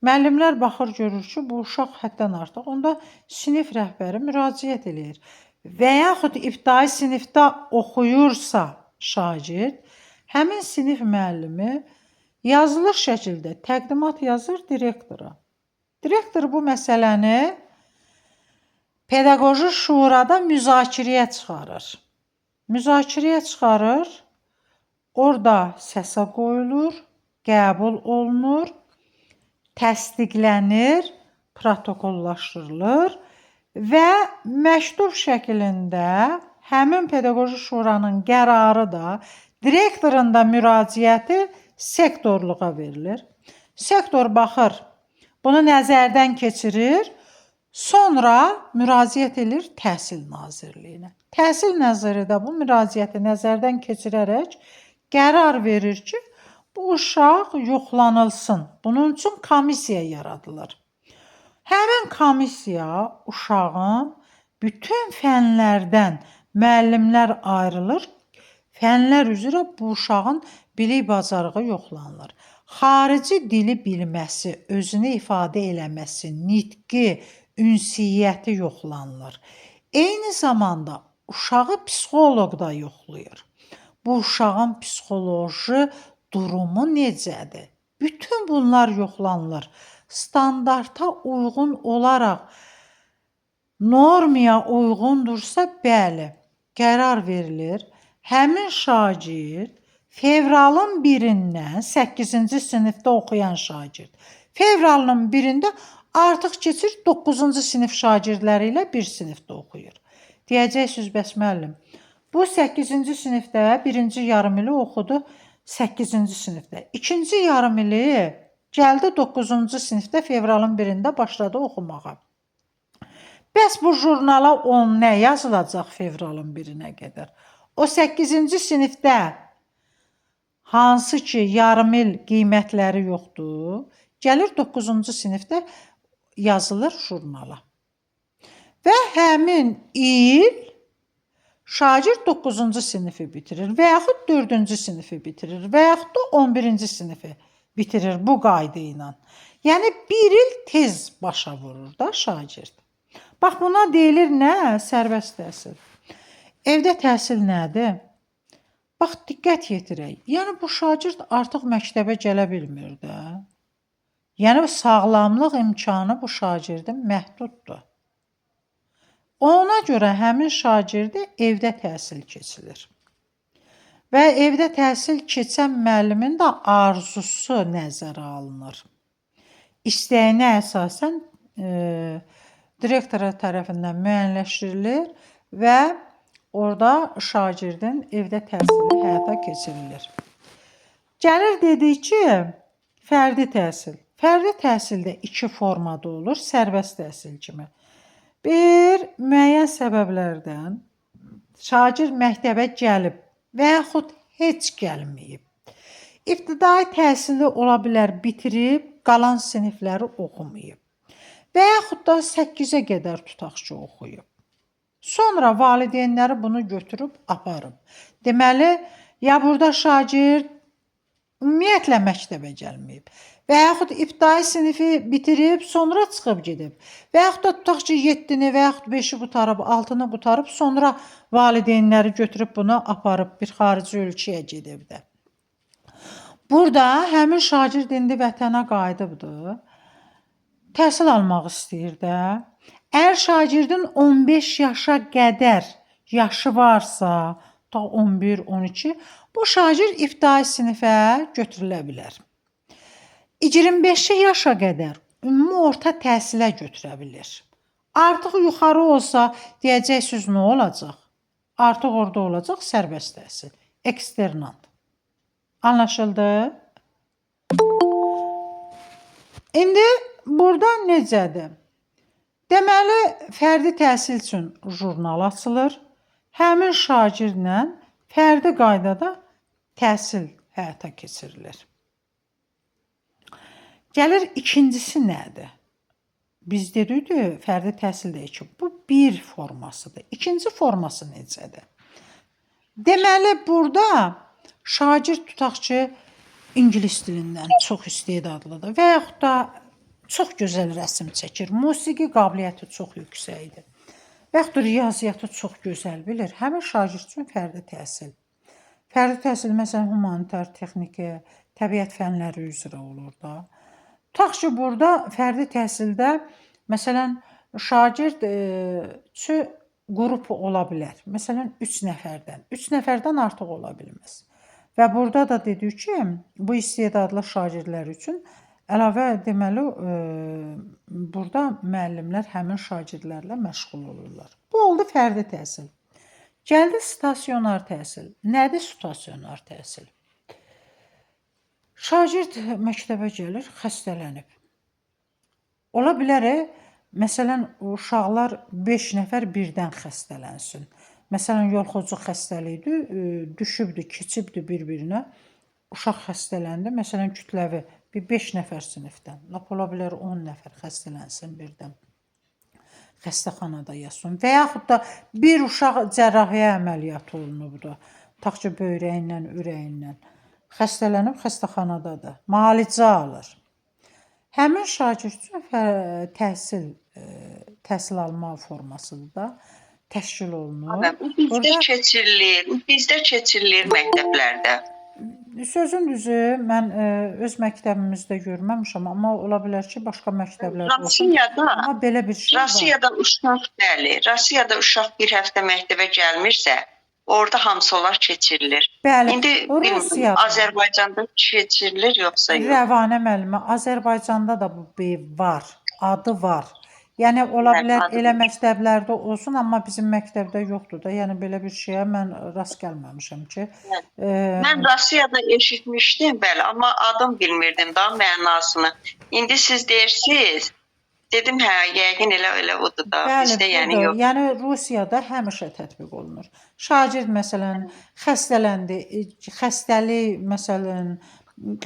Müəllimlər baxır, görür ki, bu uşaq həddən artıq. Onda sinif rəhbəri müraciət edir. Və yaxud ibtidai sinifdə oxuyursa şagird, həmin sinif müəllimi yazılı şəkildə təqdimat yazır direktora. Direktor bu məsələni pedaqoji şurada müzakirəyə çıxarır. Müzakirəyə çıxarır, orada səsə qoyulur, qəbul olunur, təsdiqlənir, protokollaşdırılır və məktub şəklində həmin pedaqoji şuranın qərarı da direktorun da müraciəti sektorluğa verilir. Sektor baxır, bunu nəzərdən keçirir, sonra müraciət edir Təhsil Nazirliyinə. Təhsil Naziri də bu müraciəti nəzərdən keçirərək qərar verir ki, bu uşaq yoxlanılsın. Bunun üçün komissiya yaradılır. Həmin komissiya uşağın bütün fənlərdən müəllimlər ayrılır. Fənlər üzrə bu uşağın bilik bacarığı yoxlanılır. Xarici dili bilməsi, özünü ifadə eləməsi, nitqi, ünsiyyəti yoxlanılır. Eyni zamanda uşağı psixoloq da yoxlayır. Bu uşağın psixoloji durumu necədir? Bütün bunlar yoxlanılır. Standarta uyğun olaraq normaya uyğundursa, bəli, qərar verilir. Həmin şagird fevralın 1-dən 8-ci sinifdə oxuyan şagird. Fevralın 1-də artıq keçir 9-cu sinif şagirdləri ilə bir sinifdə oxuyur. Deyəcəksiniz, bəs müəllim, bu 8-ci sinifdə 1-ci yarımili oxudu 8-ci sinifdə. 2-ci yarımili gəldi 9-cu sinifdə fevralın 1-də başladı oxumağa. Bəs bu jurnala on nə yazılacaq fevralın 1-nə qədər? O 8-ci sinifdə hansı ki yarımil qiymətləri yoxdur, gəlir 9-cu sinifdə yazılır jurnala. Və həmin il şagird 9-cu sinifi bitirir və yaxud 4-cü sinifi bitirir və yaxud da 11-ci sinifi bitirir bu qayda ilə. Yəni bir il tez başa vurur da şagird. Bax, buna deyilir nə? Sərbəst təhsil. Evdə təhsil nədir? Bax, diqqət yetirək. Yəni bu şagird artıq məktəbə gələ bilmir də. Yəni sağlamlıq imkanı bu şagirdin məhduddur. Ona görə həmin şagirdə evdə təhsil keçilir. Və evdə təhsil keçən müəllimin də arzusu nəzərə alınır. İstəyinə əsasən direktora tərəfindən müəyyənləşdirilir və orada şagirdin evdə təhsili həyata keçirilir. Gəlir dedik ki, fərdi təhsil. Fərdi təhsildə iki formada olur, sərbəst təhsil kimi. Bir, müəyyən səbəblərdən şagird məktəbə gəlib və yaxud heç gəlməyib. İbtidai təhsili ola bilər bitirib, qalan sinifləri oxumayıb. Və yaxud da 8-ə qədər tutaq ki, oxuyub. Sonra valideynləri bunu götürüb aparıb. Deməli, ya burada şagird ümumiyyətlə məktəbə gəlməyib. Və yaxud ibtidai sinifi bitirib, sonra çıxıb gedib. Və yaxud da tutaq ki, 7-ni və yaxud 5-i qutarıb, 6-nı qutarıb, sonra valideynləri götürüb bunu aparıb bir xarici ölkəyə gedib də. Burada həmin şagird indi vətənə qayıdıbdır. Təhsil almaq istəyir də. Əgər şagirdin 15 yaşa qədər yaşı varsa, ta 11-12, bu şagird ibtidai sinifə götürülə bilər. 25 yaşa qədər ümumi orta təhsilə götürə bilir. Artıq yuxarı olsa deyəcəksiniz nə olacaq? Artıq orada olacaq sərbəst təhsil, eksternat. Anlaşıldı? İndi burada necədir? Deməli, fərdi təhsil üçün jurnal açılır. Həmin şagirdlə fərdi qaydada təhsil həyata keçirilir. Gəlir ikincisi nədir? Biz dedik fərdi təhsildə ki, bu bir formasıdır. İkinci forması necədir? Deməli, burada şagird tutaq ki, ingilis dilindən çox istedadlıdır və yaxud da çox gözəl rəsm çəkir, musiqi qabiliyyəti çox yüksəkdir və yaxud da riyaziyyatı çox gözəl bilir. Həmin şagird üçün fərdi təhsil. Fərdi təhsil məsələn humanitar, texniki, təbiət fənləri üzrə olur da. Tutaq ki, burada fərdi təhsildə məsələn şagird qrup ola bilər. Məsələn 3 nəfərdən. 3 nəfərdən artıq ola bilməz. Və burada da dedik ki, bu istedadlı şagirdlər üçün əlavə deməli burada müəllimlər həmin şagirdlərlə məşğul olurlar. Bu oldu fərdi təhsil. Gəldi stasionar təhsil. Nədir stasionar təhsil? Şagird məktəbə gəlir, xəstələnib. Ola bilər, məsələn, uşaqlar 5 nəfər birdən xəstələnsin. Məsələn, yolxocu xəstəlikdir, düşübdür, keçibdir bir-birinə. Uşaq xəstələndi, məsələn, kütləvi bir 5 nəfər sinifdən. Lap ola bilər 10 nəfər xəstələnsin birdən. Xəstəxanada yatsın. Və yaxud da bir uşaq cərrahiyyə əməliyyatı olunubdur. Tutaq ki, böyrəyindən, ürəyindən. Xəstələnib xəstəxanadadır. Müalicə alır. Həmin şagird üçün təhsil alma formasıdır da təşkil olunur. Bizdə keçirilir məktəblərdə. Sözün düzü, mən öz məktəbimizdə görməmişəm, amma ola bilər ki, başqa məktəblərdə olsun. Amma belə bir şey var. Rusiyada uşaq bir həftə məktəbə gəlmirsə, orada hamısı onlar keçirilir. Bəli, İndi Rusiyada. Azərbaycanda keçirilir yoxsa yox? Rəvanə müəllimə, Azərbaycanda da bu var, adı var. Yəni ola bilər elə məktəblərdə olsun, amma bizim məktəbdə yoxdur da. Yəni belə bir şeyə mən rast gəlməmişəm ki. Mən Rusiyada eşitmişdim, bəli, amma adım bilmirdim da mənasını. İndi siz deyirsiniz, dedim hə, yəqin elə odur da. Bizdə yəni yox. Yəni Rusiyada həmişə tətbiq olunur. Şagird məsələn xəstələndi, xəstəlik məsələn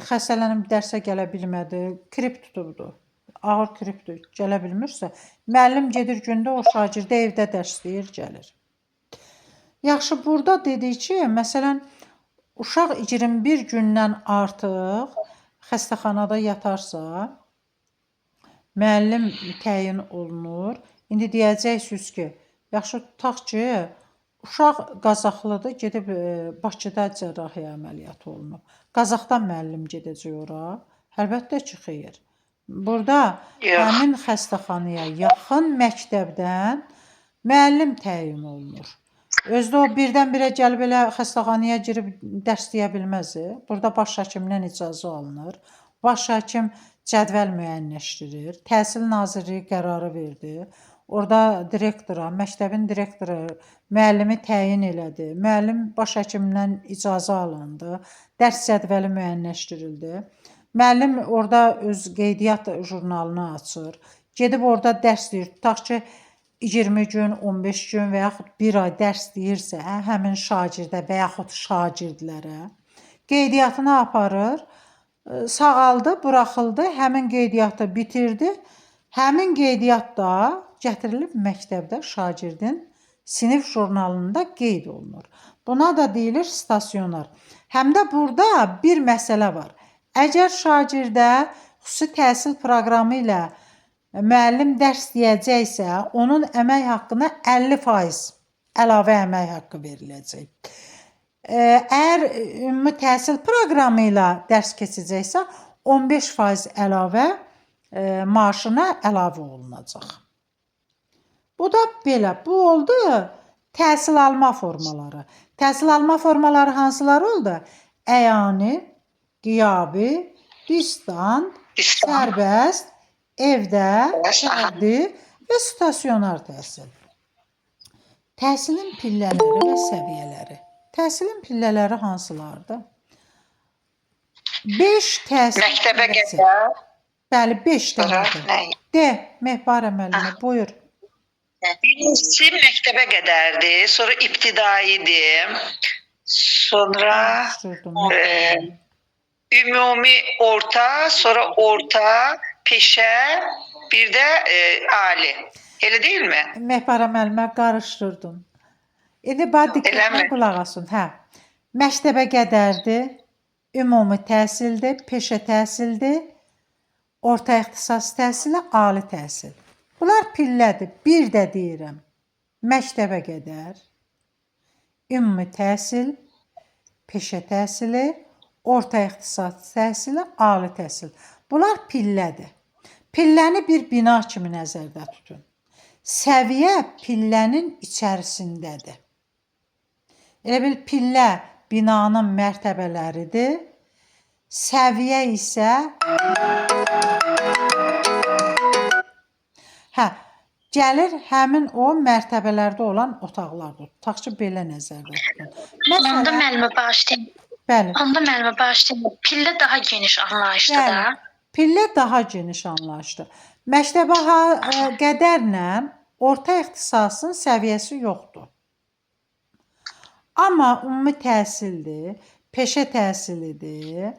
xəstələnib dərsə gələ bilmədi, grip tutubdu. Ağır gripdir, gələ bilmirsə, müəllim gedir gündə o şagirdə evdə dərsləyir, gəlir. Yaxşı, burada dedik ki, məsələn, uşaq 21 gündən artıq xəstəxanada yatarsa, müəllim təyin olunur. İndi deyəcəksiniz ki, yaxşı tutaq ki, uşaq Qazaxlıdır, gedib Bakıda cərrahiyyə əməliyyatı olunub. Qazaxdan müəllim gedəcək ora? Əlbəttə ki, xeyr. Burada Yox. həmin xəstəxanaya yaxın məktəbdən müəllim təyin olunur. Özdə o birdən-birə gəlib elə xəstəxanaya girib dərs deyə bilməz. Burada baş həkimdən icazə alınır. Baş həkim cədvəl müəyyənləşdirir. Təhsil Nazirliyi qərarı verdi. Orada direktora, məktəbin direktoru müəllimi təyin elədi. Müəllim baş həkimdən icazə alındı. Dərs cədvəli müəyyənləşdirildi. Müəllim orada öz qeydiyyat jurnalını açır. Gedib orada dərs deyir. Tutaq ki 20 gün, 15 gün və yaxud 1 ay dərs deyirsə, həmin şagirdə və yaxud şagirdlərə qeydiyyatını aparır, sağaldı, buraxıldı, həmin qeydiyyatı bitirdi. Həmin qeydiyyat da gətirilib məktəbdə şagirdin sinif jurnalında qeyd olunur. Buna da deyilir stasionar. Həm də burada bir məsələ var. Əgər şagirdə xüsusi təhsil proqramı ilə müəllim dərs deyəcəksə, onun əmək haqqına 50% əlavə əmək haqqı veriləcək. Əgər ümumi təhsil proqramı ilə dərs keçəcəksə, 15% əlavə maaşına əlavə olunacaq. Bu da belə. Bu oldu təhsil alma formaları. Təhsil alma formaları hansılar oldu? Əyani, qiyabi, distant, sərbəst, evdə, fərdi və stasionar təhsil. Təhsilin pillələri və səviyyələri. Təhsilin pillələri hansılardır? 5 təhsil Məktəbə pilləsi. qədər. Bəli, 5 dənədir. De, Mehbarə müəllimə, buyur. Birincisi məktəbə qədərdir, sonra ibtidaidir, sonra ümumi orta, sonra orta, peşə, bir də ali. Elə deyilmi? Mehbarə müəllimə qarışdırdım. İndi bax diqqətlə qulaq asın. Hə. Məktəbə qədərdir, ümumi təhsildir, peşə təhsildir, orta ixtisas təhsili, ali təhsil. Bunlar pillədir. Bir də deyirəm. Məktəbə qədər, ümumi təhsil, peşə təhsili, orta ixtisas təhsili, ali təhsil. Bunlar pillədir. Pilləni bir bina kimi nəzərdə tutun. Səviyyə pillənin içərisindədir. Elə bil pillə binanın mərtəbələridir. Səviyyə isə gəlir həmin o mərtəbələrdə olan otaqlardır. Tutaq ki, belə nəzərdə tutun. Onda müəllimə bağışlayın. Bəli. Onda müəllimə bağışlayın. Pillə daha geniş anlayışdır da. Pillə daha geniş anlayışdır. Məktəbə qədərlə orta ixtisasın səviyyəsi yoxdur. Amma ümumi təhsildir, peşə təhsilidir,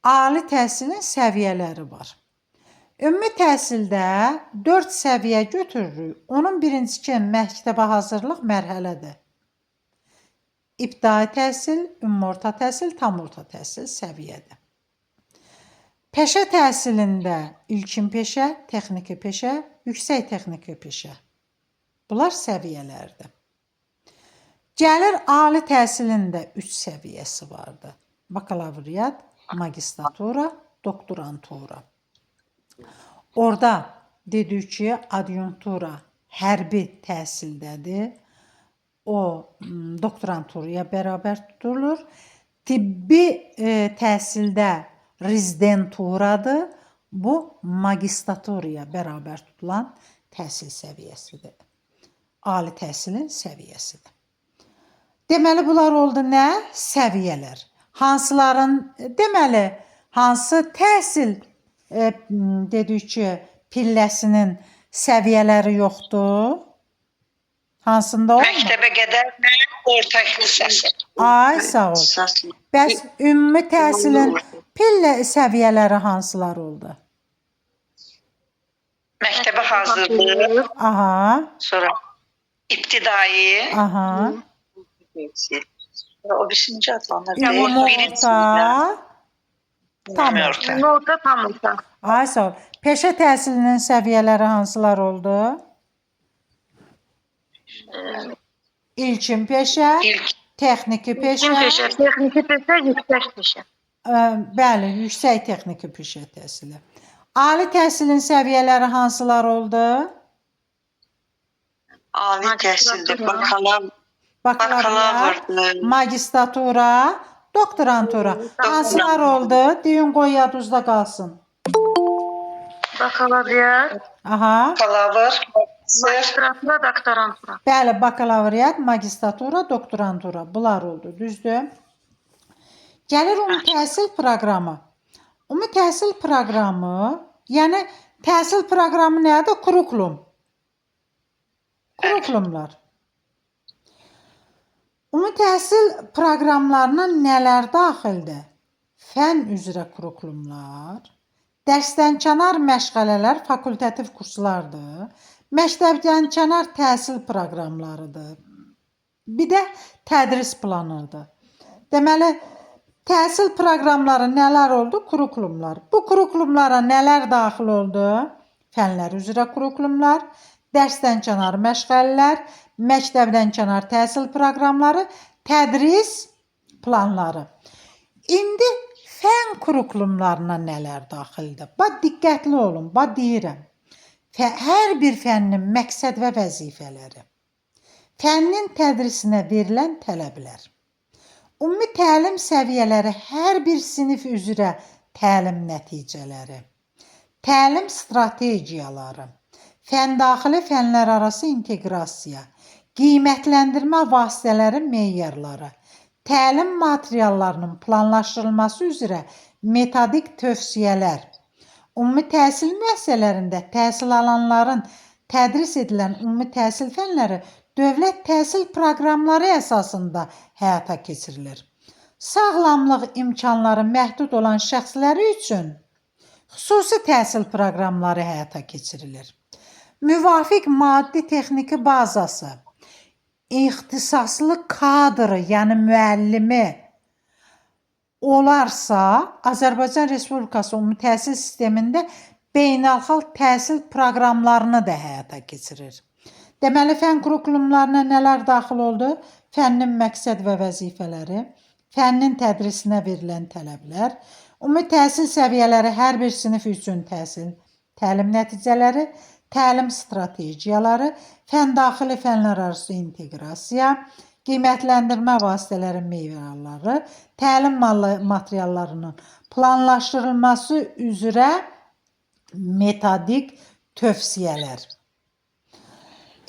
ali təhsilin səviyyələri var. Ümumi təhsildə 4 səviyyə götürürük. Onun birincisi məktəbə hazırlıq mərhələdir. İbtidai təhsil, ümumi orta təhsil, tam orta təhsil səviyyədir. Peşə təhsilində ilkin peşə, texniki peşə, yüksək texniki peşə. Bunlar səviyyələrdir. Gəlir ali təhsilində 3 səviyyəsi vardır. Bakalavriat, magistratura, doktorantura. Orada dedik ki, adjunktura hərbi təhsildədir. O doktoranturaya bərabər tutulur. Tibbi təhsildə rezidenturadır. Bu magistraturaya bərabər tutulan təhsil səviyyəsidir. Ali təhsilin səviyyəsidir. Deməli, bunlar oldu nə? Səviyyələr. Hansıların, deməli, hansı təhsil dedik ki, pilləsinin səviyyələri yoxdur? Hansında olmur? Məktəbə qədər orta ixtisası. Ay, sağ ol. Bəs ümumi təhsilin pillə səviyyələri hansılar oldu? Məktəbə hazırlıq, Aha, sonra ibtidai, aha. o birinci adlanır. Ümumi orta, tam Ümumi orta. orta. Orta tam orta. Ay, sağ ol. Peşə təhsilinin səviyyələri hansılar oldu? İlkin peşə, İlk texniki peşə, Peşə, texniki peşə, yüksək peşə. bəli, yüksək texniki peşə təhsili. Ali təhsilin səviyyələri hansılar oldu? Ali təhsildə Magistratura. Bakalavriat, bakalavrdır. magistratura, doktorantura. Hansılar oldu? Deyin qoy yadınızda qalsın. Bakalavriat, Aha. Bakalavr, magistratura, doktorantura. Bəli, bakalavriat, magistratura, doktorantura. Bunlar oldu, düzdür? Gəlir ümumi təhsil proqramı. Ümumi təhsil proqramı, yəni təhsil proqramı nədir? Kurikulum. Kurikulumlar. Ümumi təhsil proqramlarına nələr daxildir? Fən üzrə kurikulumlar, dərsdənkənar məşğələlər, fakultativ kurslardır, məktəbdənkənar təhsil proqramlarıdır. Bir də tədris planıdır. Deməli, təhsil proqramları nələr oldu? Kurikulumlar. Bu kurikulumlara nələr daxil oldu? Fənlər üzrə kurikulumlar, dərsdənkənar məşğələlər, məktəbdənkənar təhsil proqramları, tədris planları. İndi fən kurikulumlarına nələr daxildir? Bax, diqqətli olun, bax deyirəm. Hər bir fənnin məqsəd və vəzifələri, fənnin tədrisinə verilən tələblər, ümumi təlim səviyyələri, hər bir sinif üzrə təlim nəticələri, təlim strategiyaları, fəndaxili fənlər arası inteqrasiya, qiymətləndirmə vasitələri meyarları, təlim materiallarının planlaşdırılması üzrə metodik tövsiyələr, ümumi təhsil müəssisələrində təhsil alanların tədris edilən ümumi təhsil fənləri dövlət təhsil proqramları əsasında həyata keçirilir. Sağlamlıq imkanları məhdud olan şəxsləri üçün xüsusi təhsil proqramları həyata keçirilir. Müvafiq maddi-texniki bazası, ixtisaslı kadrı, yəni müəllimi olarsa, Azərbaycan Respublikası ümumi təhsil sistemində beynəlxalq təhsil proqramlarını da həyata keçirir. Deməli, fən kurikulumlarına nələr daxil oldu? Fənnin məqsəd və vəzifələri, fənnin tədrisinə verilən tələblər, ümumi təhsil səviyyələri, hər bir sinif üçün təlim nəticələri, təlim strategiyaları, fəndaxili fənlər arası inteqrasiya, qiymətləndirmə vasitələri meyvələri, təlim materiallarının planlaşdırılması üzrə metodik tövsiyələr.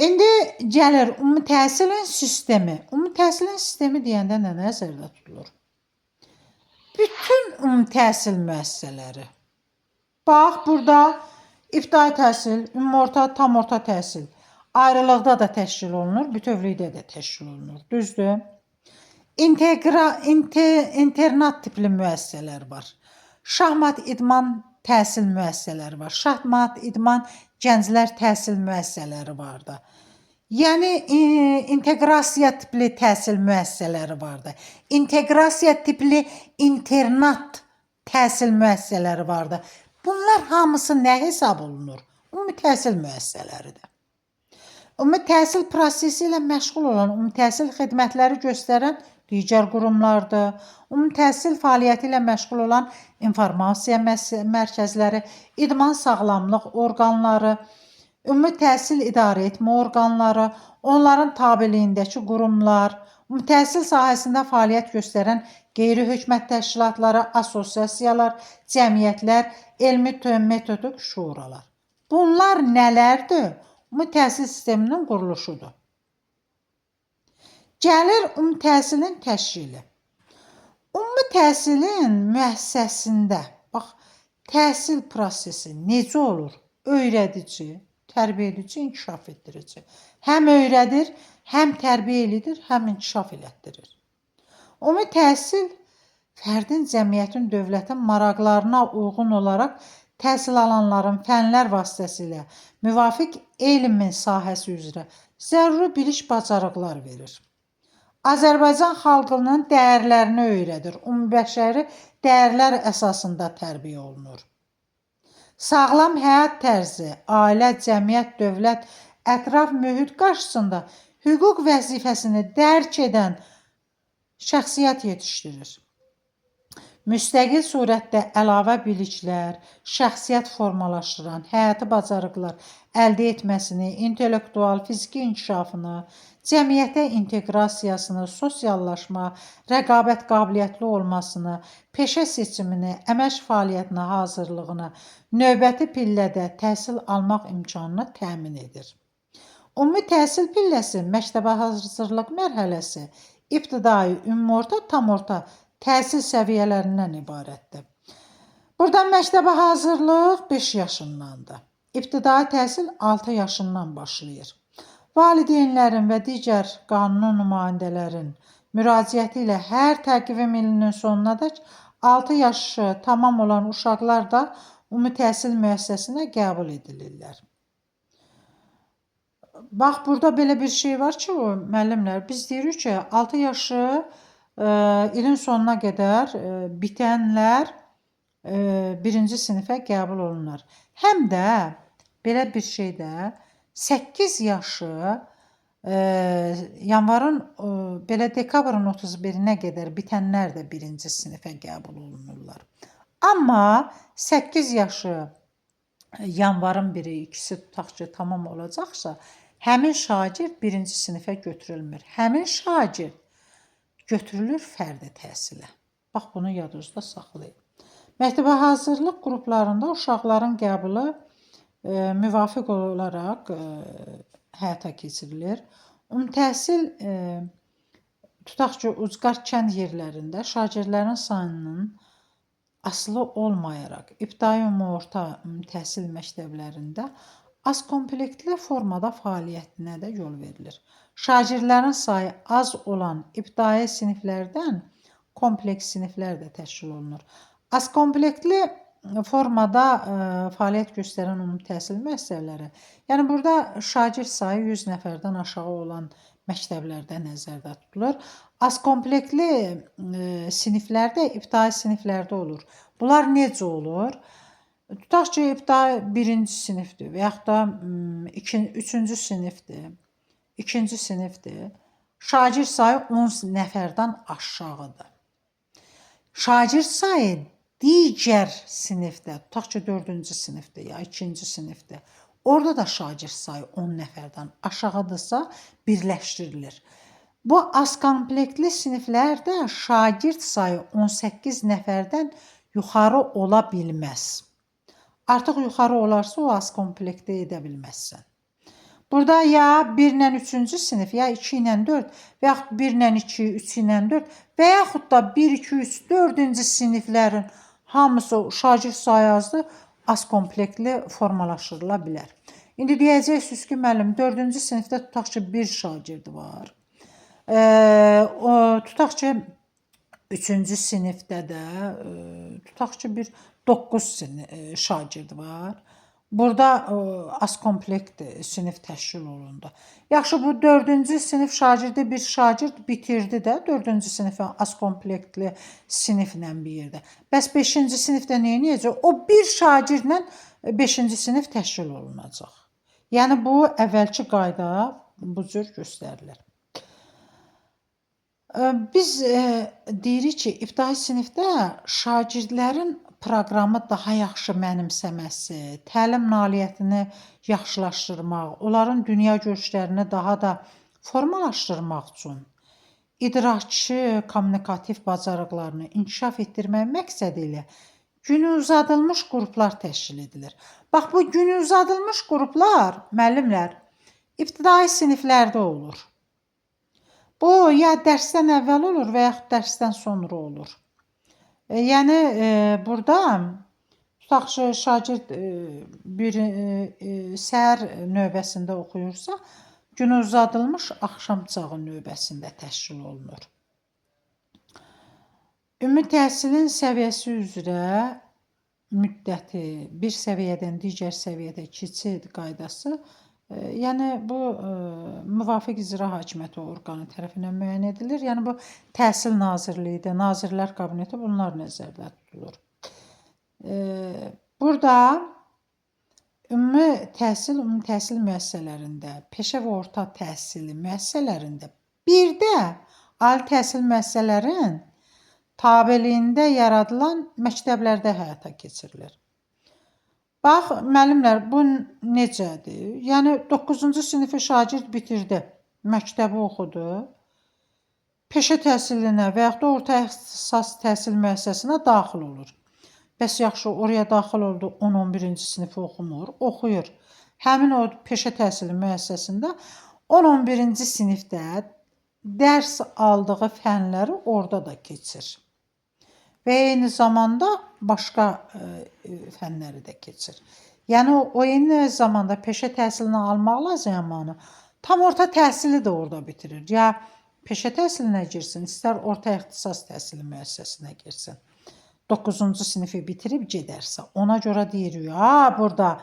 İndi gəlir ümumi təhsilin sistemi. Ümumi təhsilin sistemi deyəndə nə nəzərdə tutulur? Bütün ümumi təhsil müəssisələri. Bax, burada ibtidai təhsil, ümumi tam orta təhsil ayrılıqda da təşkil olunur, bütövlükdə də təşkil olunur. Düzdür? İnternat tipli müəssisələr var. Şahmat idman təhsil müəssisələri var. Şahmat idman gənclər təhsil müəssisələri var da. Yəni, inteqrasiya tipli təhsil müəssisələri var da. İnteqrasiya tipli internat təhsil müəssisələri var da. Bunlar hamısı nə hesab olunur? Ümumi təhsil müəssisələridir. Ümumi təhsil prosesi ilə məşğul olan, ümumi təhsil xidmətləri göstərən digər qurumlardır. Ümumi təhsil fəaliyyəti ilə məşğul olan informasiya mərkəzləri, idman sağlamlıq orqanları, ümumi təhsil idarə etmə orqanları, onların tabeliyindəki qurumlar, ümumi təhsil sahəsində fəaliyyət göstərən qeyri-hökumət təşkilatları, assosiasiyalar, cəmiyyətlər, elmi metodik şuralar. Bunlar nələrdir? Ümumi təhsil sisteminin quruluşudur. Gəlir ümumi təhsilin təşkili. Ümumi təhsilin müəssisəsində, bax, təhsil prosesi necə olur? Öyrədici, tərbiyə edici, inkişaf etdirici. Həm öyrədir, həm tərbiyə edilir, həm inkişaf elətdirir. Ümumi təhsil fərdin, cəmiyyətin, dövlətin maraqlarına uyğun olaraq təhsil alanların fənlər vasitəsilə müvafiq elmin sahəsi üzrə zəruri biliş bacarıqlar verir. Azərbaycan xalqının dəyərlərini öyrədir. Ümumbəşəri dəyərlər əsasında tərbiyə olunur. Sağlam həyat tərzi, ailə, cəmiyyət, dövlət, ətraf mühit qarşısında hüquq vəzifəsini dərk edən şəxsiyyət yetişdirir. müstəqil surətdə əlavə biliklər, şəxsiyyət formalaşdıran, həyati bacarıqlar əldə etməsini, intellektual, fiziki inkişafını, cəmiyyətə inteqrasiyasını, sosiallaşma, rəqabət qabiliyyətli olmasını, peşə seçimini, əmək fəaliyyətinə hazırlığını, növbəti pillədə təhsil almaq imkanını təmin edir. Ümumi təhsil pilləsi məktəbə hazırlıq mərhələsi ibtidai, ümumi-orta, tam orta təhsil səviyyələrindən ibarətdir. Burada məktəbə hazırlıq 5 yaşındandır. İbtidai təhsil 6 yaşından başlayır. Valideynlərin və digər qanuni nümayəndələrin müraciəti ilə hər təqvim ilinin sonunadək 6 yaşı tamam olan uşaqlar da ümumi təhsil müəssisəsinə qəbul edilirlər. Bax, burada belə bir şey var ki, müəllimlər, biz deyirik ki, 6 yaşı ilin sonuna qədər bitənlər 1-ci sinifə qəbul olunur. Həm də belə bir şey də 8 yaşı yanvarın belə dekabrın 31-nə qədər bitənlər də 1-ci sinifə qəbul olunurlar. Amma 8 yaşı yanvarın 1-i, 2-si tutaq ki, tamam olacaqsa, həmin şagird 1-ci sinifə götürülmür. Həmin şagird götürülür fərdi təhsilə. Bax, bunu yadınızda saxlayın. Məktəbə hazırlıq qruplarında uşaqların qəbulu müvafiq olaraq həyata keçirilir. Ümumi təhsil tutaq ki, ucqar kənd yerlərində şagirdlərin sayının asılı olmayaraq ibtidai ümumi-orta təhsil məktəblərində az komplektli formada fəaliyyətinə də yol verilir. Şagirdlərin sayı az olan ibtidai siniflərdən kompleks siniflər də təşkil olunur. Az komplektli formada fəaliyyət göstərən ümumi təhsil müəssisələri, yəni burada şagird sayı 100 nəfərdən aşağı olan məktəblərdə nəzərdə tutulur. Az komplektli siniflər də ibtidai siniflərdə olur. Bunlar necə olur? Tutaq ki, ibtidai 1-ci sinifdir və yaxud da 3-cü sinifdir, 2-ci sinifdir. Şagird sayı 10 nəfərdən aşağıdır. Şagird sayı digər sinifdə, tutaq ki, 4-cü sinifdə ya 2-ci sinifdə, orada da şagird sayı 10 nəfərdən aşağıdırsa birləşdirilir. Bu az komplektli siniflərdə şagird sayı 18 nəfərdən yuxarı ola bilməz. Artıq yuxarı olarsa o az komplektli edə bilməzsən. Burada ya 1 ilə 3-cü sinif, ya 2 ilə 4 və yaxud 1 ilə 2, 3 ilə 4 və yaxud da 1, 2, 3, 4-cü siniflərin hamısı şagird sayı azdır, az komplektli formalaşdırıla bilər. İndi deyəcəksiniz ki, müəllim, 4-cü sinifdə tutaq ki, 1 şagird var. Tutaq ki, 3-cü sinifdə də tutaq ki, 9 şagird var. Burada az komplekt sinif təşkil olundu. Yaxşı, bu 4-cü sinif şagirdi bir şagird bitirdi də 4-cü sinifə az komplektli siniflə bir yerdə. Bəs 5-ci sinifdə nə edəcək? O bir şagirdlə 5-ci sinif təşkil olunacaq. Yəni bu əvvəlki qayda bu cür göstərilir. Biz deyirik ki, ibtidai sinifdə şagirdlərin proqramı daha yaxşı mənimsəməsi, təlim nailiyyətini yaxşılaşdırmaq, onların dünya görüşlərini daha da formalaşdırmaq üçün idraki, kommunikativ bacarıqlarını inkişaf etdirmək məqsədi ilə günü uzadılmış qruplar təşkil edilir. Bax, bu günü uzadılmış qruplar, müəllimlər, ibtidai siniflərdə olur. Bu, ya dərsdən əvvəl olur və yaxud dərsdən sonra olur. Yəni, burada tutaq ki, şagird səhər növbəsində oxuyursa, günü uzadılmış axşamçağı növbəsində təşkil olunur. Ümumi təhsilin səviyyəsi üzrə müddəti bir səviyyədən digər səviyyədə keçid qaydası, yəni bu müvafiq icra hakimiyyəti orqanı tərəfindən müəyyən edilir. Yəni bu Təhsil Nazirliyidir, Nazirlər Kabineti bunlar nəzərdə tutulur. Burada ümumi təhsil müəssisələrində, peşə və orta təhsili müəssisələrində, bir də ali təhsil müəssisələrin tabeliyində yaradılan məktəblərdə həyata keçirilir. Bax, müəllimlər, bu necədir? Yəni 9-cu sinifi şagird bitirdi, məktəbi oxudu, peşə təhsilinə və yaxud da orta ixtisas təhsil müəssisəsinə daxil olur. Bəs yaxşı, oraya daxil oldu, 10-11-ci sinifi oxumur, oxuyur. Həmin o peşə təhsili müəssisəsində 10-11-ci sinifdə dərs aldığı fənləri orada da keçir. Və eyni zamanda başqa fənləri də keçir. Yəni o eyni zamanda peşə təhsilini almaqla zamanı tam orta təhsili də orada bitirir. Ya peşə təhsilinə girsin, istər orta ixtisas təhsili müəssisəsinə girsin. 9-cu sinifi bitirib gedərsə. Ona görə deyirik, burada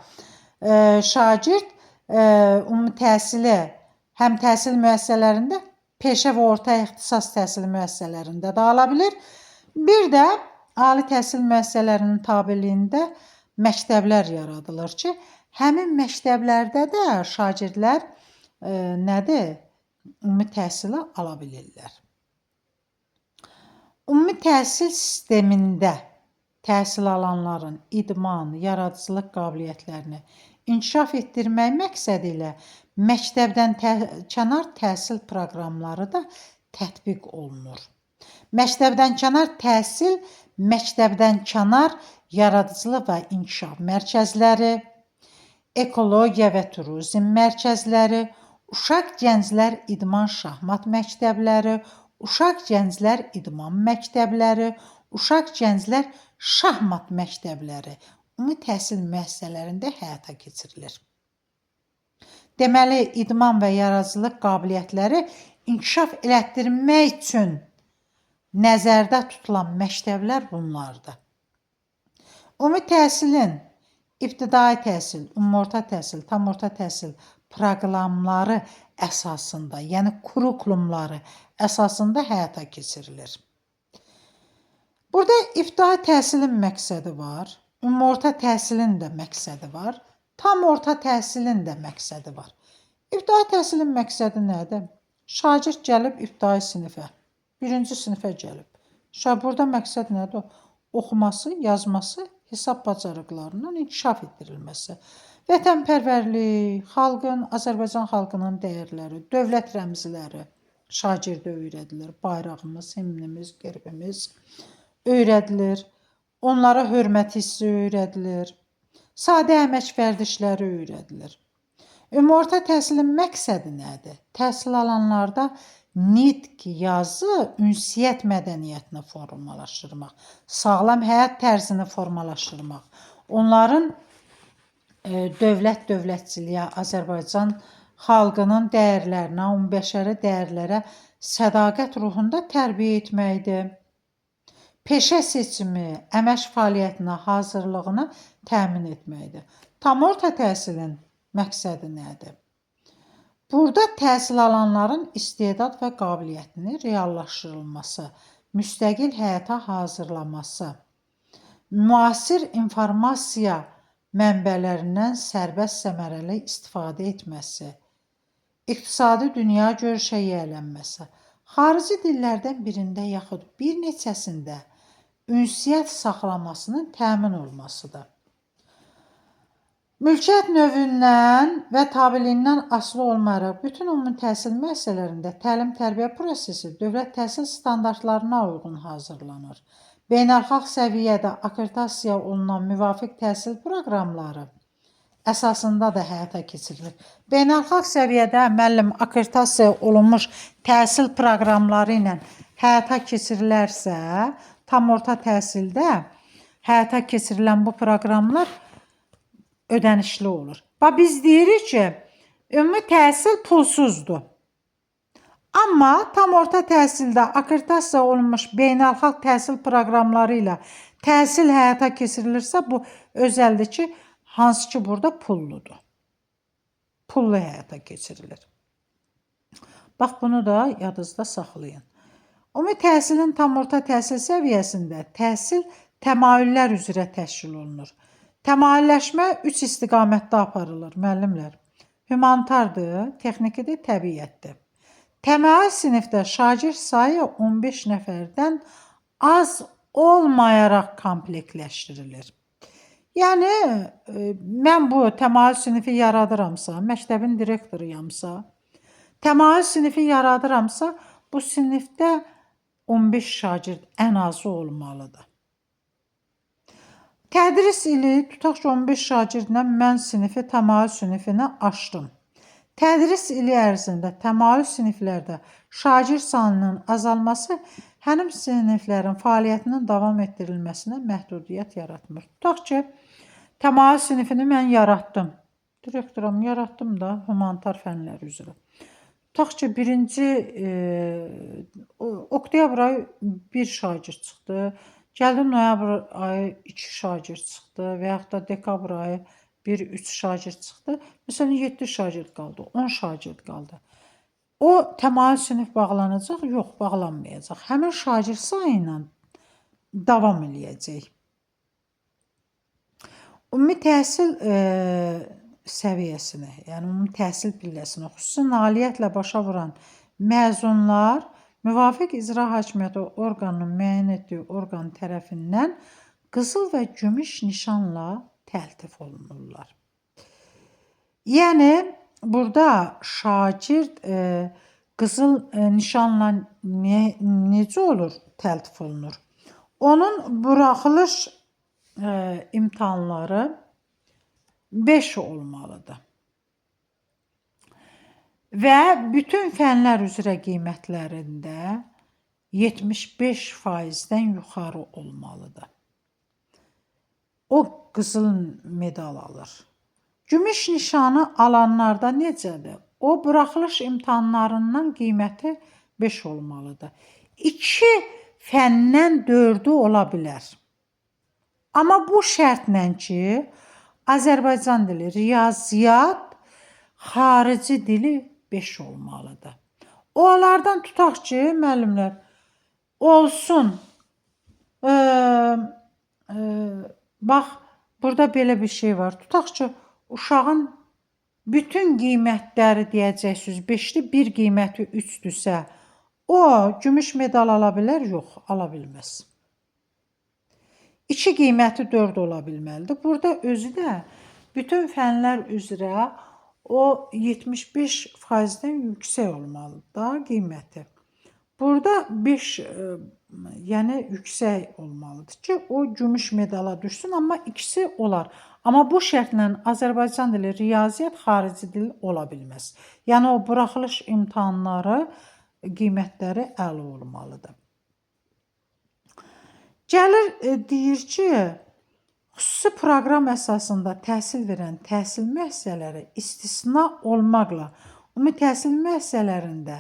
şagird ümumi təhsili həm təhsil müəssisələrində, peşə və orta ixtisas təhsil müəssisələrində də ala bilir. Bir də ali təhsil müəssisələrinin tabeliyində məktəblər yaradılır ki, həmin məktəblərdə də şagirdlər ümumi təhsili ala bilirlər. Ümumi təhsil sistemində təhsil alanların idman, yaradıcılıq qabiliyyətlərini inkişaf etdirmək məqsədi ilə məktəbdən kənar təhsil proqramları da tətbiq olunur. Məktəbdən kənar təhsil, məktəbdən kənar yaradıcılıq və inkişaf mərkəzləri, ekologiya və turizm mərkəzləri, uşaq gənclər idman şahmat məktəbləri, uşaq gənclər idman məktəbləri, uşaq gənclər şahmat məktəbləri ümumi təhsil müəssisələrində həyata keçirilir. Deməli, idman və yaradıcılıq qabiliyyətləri inkişaf elətdirmək üçün nəzərdə tutulan məktəblər bunlardır. Ümumi təhsilin ibtidai təhsil, ümumorta təhsil, tam orta təhsil proqramları əsasında, yəni kurikulumları əsasında həyata keçirilir. Burada ibtidai təhsilin məqsədi var, ümumorta təhsilin də məqsədi var, tam orta təhsilin də məqsədi var. İbtidai təhsilin məqsədi nədir? Şagird gəlib ibtidai sinifə, 1-ci sinifə gəlib. Burada məqsəd nədir? Oxuması, yazması, hesab bacarıqlarının inkişaf etdirilməsi. Vətənpərvərlik, Azərbaycan xalqının dəyərləri, dövlət rəmzləri şagirdə öyrədilir. Bayrağımız, himnimiz, gerbimiz öyrədilir. Onlara hörmət hissi öyrədilir. Sadə əmək vərdişləri öyrədilir. Ümumorta təhsilin məqsədi nədir? Təhsil alanlarda nitq, yazı, ünsiyyət mədəniyyətini formalaşdırmaq, sağlam həyat tərzini formalaşdırmaq, onların dövlətçiliyə, Azərbaycan xalqının dəyərlərinə, ümumbəşəri dəyərlərə sədaqət ruhunda tərbiyə etməkdir. Peşə seçimi, əmək fəaliyyətinə hazırlığını təmin etməkdir. Tam orta təhsilin məqsədi nədir? Burada təhsil alanların istedad və qabiliyyətini reallaşdırılması, müstəqil həyata hazırlaması, müasir informasiya mənbələrindən sərbəst səmərəli istifadə etməsi, iqtisadi dünya görüşə yiyələnməsi, xarici dillərdən birində yaxud bir neçəsində ünsiyyət saxlamasının təmin olmasıdır. Mülkiyyət növündən və tabeliyindən asılı olmayaraq bütün ümumi təhsil müəssisələrində təlim-tərbiyə prosesi dövlət təhsil standartlarına uyğun hazırlanır. Beynəlxalq səviyyədə akkreditasiya olunan müvafiq təhsil proqramları əsasında da həyata keçirilir. Beynəlxalq səviyyədə müəllim akkreditasiya olunmuş təhsil proqramları ilə həyata keçirilərsə, tam orta təhsildə həyata keçirilən bu proqramlar ödənişli olur. Biz deyirik ki, ümumi təhsil pulsuzdur. Amma tam orta təhsildə akkreditasiya olunmuş beynəlxalq təhsil proqramları ilə təhsil həyata keçirilirsə, bu özəldir ki, hansı ki burada pulludur. Pullu həyata keçirilir. Bax, bunu da yadınızda saxlayın. Ümumi təhsilin tam orta təhsil səviyyəsində təhsil təmayüllər üzrə təşkil olunur. Təmayülləşmə 3 istiqamətdə aparılır, müəllimlər. Humanitardır, texnikidir, təbiətdir. Təmayül sinifdə şagird sayı 15 nəfərdən az olmayaraq komplektləşdirilir. Yəni mən bu təmayül sinifi yaradıramsa, məktəbin direktoruyamsa, təmayül sinifi yaradıramsa, bu sinifdə 15 şagird ən azı olmalıdır. Tədris ili tutaq ki 15 şagirdlə mən sinifi təmayül sinifinə açdım. Tədris ili ərzində təmayül siniflərdə şagird sayının azalması həmin siniflərin fəaliyyətinin davam etdirilməsinə məhdudiyyət yaratmır. Tutaq ki, təmayül sinifini mən yaratdım. Direktoram yaratdım da humanitar fənlər üzrə. Tutaq ki, oktyabr ayı 1 şagird çıxdı. Gəldi noyabr ayı 2 şagird çıxdı və yaxud da dekabr ayı 1-3 şagird çıxdı. Məsələn, 7 şagird qaldı, 10 şagird qaldı. O təmayül sinif bağlanacaq? Yox, bağlanmayacaq. Həmin şagird sayı ilə davam eləyəcək. Ümumi təhsil səviyyəsini, yəni ümumi təhsil pilləsini xüsusi nailiyyətlə başa vuran məzunlar müvafiq icra hakimiyyəti orqanının müəyyən etdiyi orqan tərəfindən qızıl və gümüş nişanla təltif olunurlar. Yəni burada şagird qızıl nişanla necə olur təltif olunur? Onun buraxılış imtahanları 5 olmalıdır. Və bütün fənlər üzrə qiymətlərində 75%-dən yuxarı olmalıdır. O qızıl medal alır. Gümüş nişanı alanlarda necədir? O buraxılış imtahanlarından qiyməti 5 olmalıdır. 2 fəndən 4-ü ola bilər. Amma bu şərtlə ki, Azərbaycan dili, riyaziyyat, xarici dili 5 olmalıdır. Onlardan tutaq ki, müəllimlər, olsun. Bax, burada belə bir şey var. Tutaq ki, uşağın bütün qiymətləri deyəcəksiniz, 5-li bir qiyməti 3-dürsə, o gümüş medal ala bilər? Yox, ala bilməz. 2 qiyməti 4 ola bilməlidir. Burada özü də bütün fənlər üzrə o 75%-dən yüksək olmalıdır da qiyməti. Burada 5 yəni yüksək olmalıdır ki, o gümüş medala düşsün, amma ikisi olar. Amma bu şərtlə Azərbaycan dili, riyaziyyat, xarici dil ola bilməz. Yəni o buraxılış imtahanları qiymətləri əla olmalıdır. Gəlir deyir ki, xüsusi proqram əsasında təhsil verən təhsil müəssisələri istisna olmaqla ümumi təhsil müəssisələrində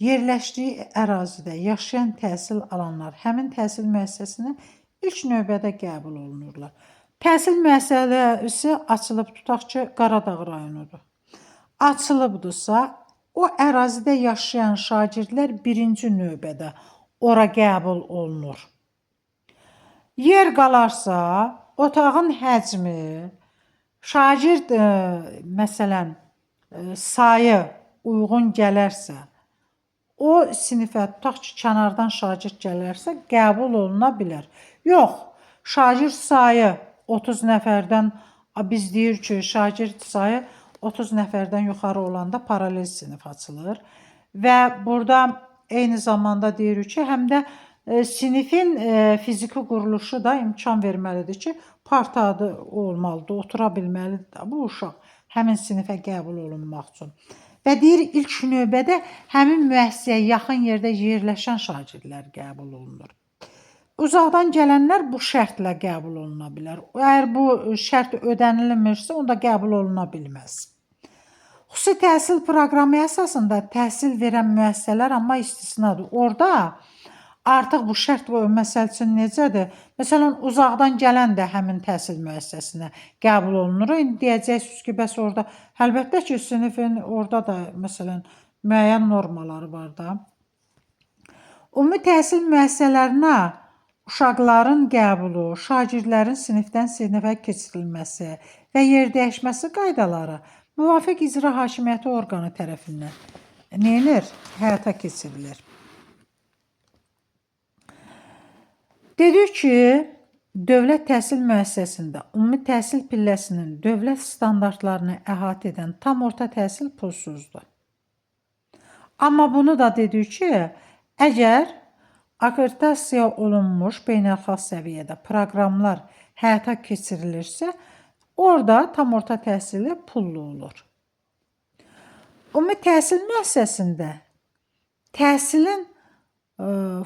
yerləşdiyi ərazidə yaşayan təhsil alanlar həmin təhsil müəssisəsinə ilk növbədə qəbul olunurlar. Təhsil müəssisəsi açılıb, tutaq ki, Qaradağ rayonudur. Açılıbdırsa, o ərazidə yaşayan şagirdlər birinci növbədə ora qəbul olunur. Yer qalarsa, otağın həcmi, şagird məsələn sayı uyğun gələrsə, o sinifə tutaq ki, kənardan şagird gələrsə, qəbul oluna bilər. Yox, şagird sayı 30 nəfərdən, biz deyir ki, şagird sayı 30 nəfərdən yuxarı olanda paralel sinif açılır. Və burada eyni zamanda deyirik ki, həm də sinifin fiziki quruluşu da imkan verməlidir ki, partada olmalıdır, otura bilməlidir bu uşaq həmin sinifə qəbul olunmaq üçün. Və deyir, ilk növbədə həmin müəssisəyə yaxın yerdə yerləşən şagirdlər qəbul olunur. Uzaqdan gələnlər bu şərtlə qəbul oluna bilər. Əgər bu şərt ödənilmirsə, onda qəbul oluna bilməz. Xüsusi təhsil proqramı əsasında təhsil verən müəssisələr amma istisnadır. Orada artıq bu şərt məsəl üçün necədir? Məsələn, uzaqdan gələn də həmin təhsil müəssisəsinə qəbul olunur. İndi deyəcəksiniz ki, bəs orada, əlbəttə ki, sinifin orada da məsələn müəyyən normaları var da. Ümumi təhsil müəssisələrinə uşaqların qəbulu, şagirdlərin sinifdən sinifə keçirilməsi və yer dəyişməsi qaydaları müvafiq icra hakimiyyəti orqanı tərəfindən həyata keçirilir. Dedik ki, dövlət təhsil müəssisəsində ümumi təhsil pilləsinin dövlət standartlarını əhatə edən tam orta təhsil pulsuzdur. Amma bunu da dedik ki, əgər akkreditasiya olunmuş beynəlxalq səviyyədə proqramlar həyata keçirilirsə, orada tam orta təhsili pullu olur. Ümumi təhsil müəssisəsində təhsilin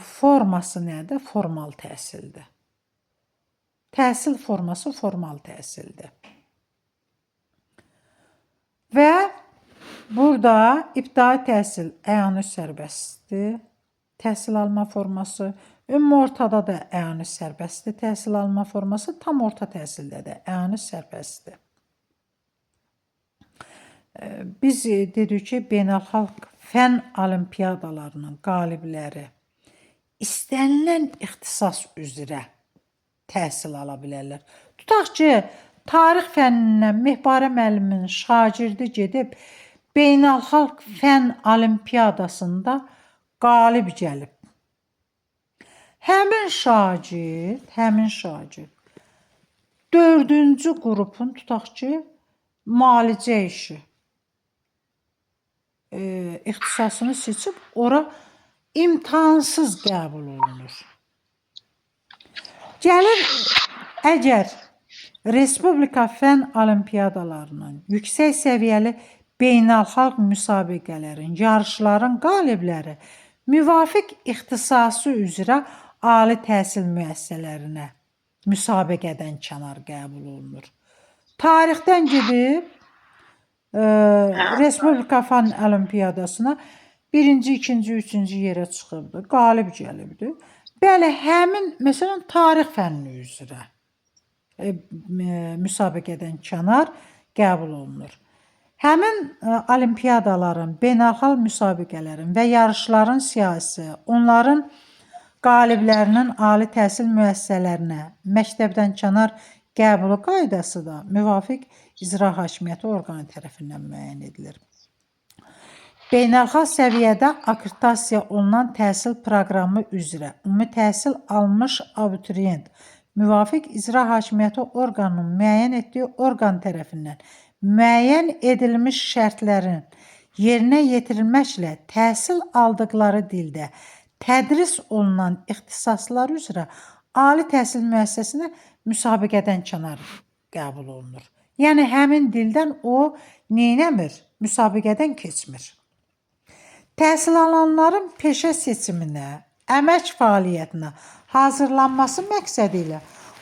forması nədir? Formal təhsildir. Təhsil forması formal təhsildir. Və burada ibtidai təhsil əyani sərbəstdir. Təhsil alma forması, ümumi ortada da əyani sərbəstdir. Təhsil alma forması tam orta təhsildə də əyani sərbəstdir. Biz dedik ki, beynəlxalq fənn olimpiyadalarının qalibləri istənilən ixtisas üzrə təhsil ala bilərlər. Tutaq ki, tarix fənnindən Mehbarə müəllimin şagirdi gedib beynəlxalq fənn olimpiyadasında qalib gəlib. Həmin şagird 4-cü qrupun tutaq ki, müalicə işi ixtisasını seçib ora imtahansız qəbul olunur. Gəlir, əgər Respublika fənn olimpiyadalarının, yüksək səviyyəli beynəlxalq müsabiqələrin, yarışların qalibləri müvafiq ixtisası üzrə ali təhsil müəssisələrinə müsabiqədən kənar qəbul olunur. Tarixdən gedib Respublika fənn olimpiyadasına 1-ci, 2-ci, 3-cü yerə çıxıbdır, qalib gəlibdir. Bəli, həmin, məsələn, tarix fənni üzrə müsabiqədən kənar qəbul olunur. Həmin olimpiyadaların, beynəlxalq müsabiqələrin və yarışların siyahısı, onların qaliblərinin ali təhsil müəssisələrinə məktəbdən kənar qəbulu qaydası da müvafiq icra hakimiyyəti orqanı tərəfindən müəyyən edilir. Beynəlxalq səviyyədə akkreditasiya olunan təhsil proqramı üzrə ümumi təhsil almış abituriyent müvafiq icra hakimiyyəti orqanının müəyyən etdiyi orqan tərəfindən müəyyən edilmiş şərtlərin yerinə yetirilməklə təhsil aldıqları dildə tədris olunan ixtisaslar üzrə ali təhsil müəssisəsinə müsabiqədən kənar qəbul olunur. Yəni, həmin dildən o neynəmir? Müsabiqədən keçmir. Təhsil alanların peşə seçiminə, əmək fəaliyyətinə hazırlanması məqsədi ilə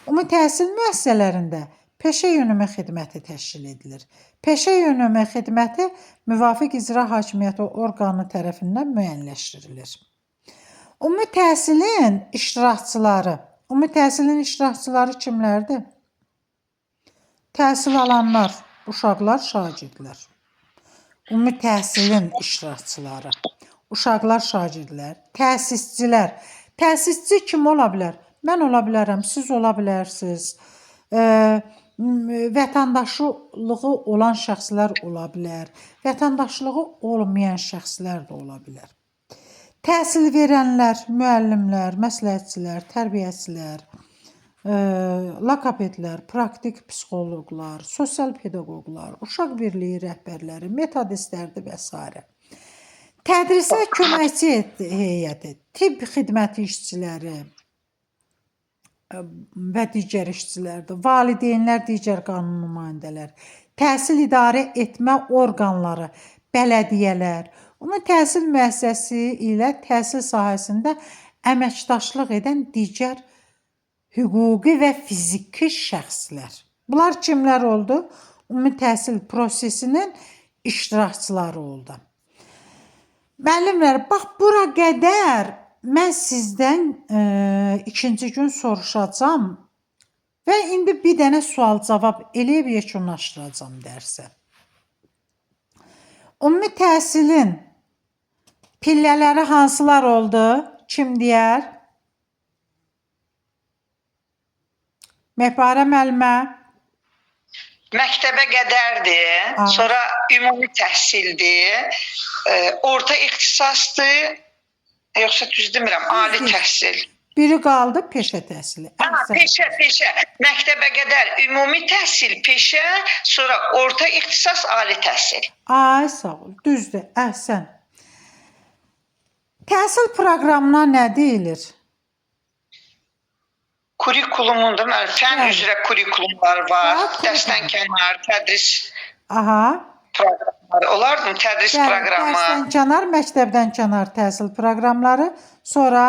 ümumi təhsil müəssisələrində peşə yönümü xidməti təşkil edilir. Peşə yönümü xidməti müvafiq icra hakimiyyəti orqanı tərəfindən müəyyənləşdirilir. Ümumi təhsilin iştirakçıları kimlərdir? Təhsil alanlar, uşaqlar, şagirdlər. Ümumi təhsilin iştirakçıları, uşaqlar, şagirdlər, təsisçilər. Təsisçi kim ola bilər? Mən ola bilərəm, siz ola bilərsiniz. Vətəndaşlığı olan şəxslər ola bilər. Vətəndaşlığı olmayan şəxslər də ola bilər. Təhsil verənlər, müəllimlər, məsləhətçilər, tərbiyəçilər, lokopedlər, praktik psixoloqlar, sosial pedaqoqlar, uşaq birliyi rəhbərləri, metodistlərdir və s. Tədrisə köməkçi heyəti, tibb xidməti işçiləri və digər işçilərdir, valideynlər, digər qanun nümayəndələr, təhsil idarə etmə orqanları, bələdiyyələr, ümumi təhsil müəssisəsi ilə təhsil sahəsində əməkdaşlıq edən digər hüquqi və fiziki şəxslər. Bunlar kimlər oldu? Ümumi təhsil prosesinin iştirakçıları oldu. Müəllimlər, bax, bura qədər mən sizdən ikinci gün soruşacağam və indi bir dənə sual-cavab eləyib yekunlaşdıracağam dərsə. Ümumi təhsilin pillələri hansılar oldu? Kim deyər? Mehbarə müəllimə. Məktəbə qədərdir, sonra ümumi təhsildir, orta ixtisasdır, yoxsa düz demirəm, ali təhsil. Biri qaldı peşə təhsili. Ha, peşə. Məktəbə qədər ümumi təhsil, peşə, sonra orta ixtisas, ali təhsil. Ay sağ ol. Düzdür. Əhsən. Təhsil proqramına nə deyilir? Kurikulumunda fən Bəli. üzrə kurikulumlar var. Ha, Dərsdən kənar, tədris Aha. proqramları. Olardı mı? Tədris proqramı. Dərsdən kənar, məktəbdən kənar təhsil proqramları, sonra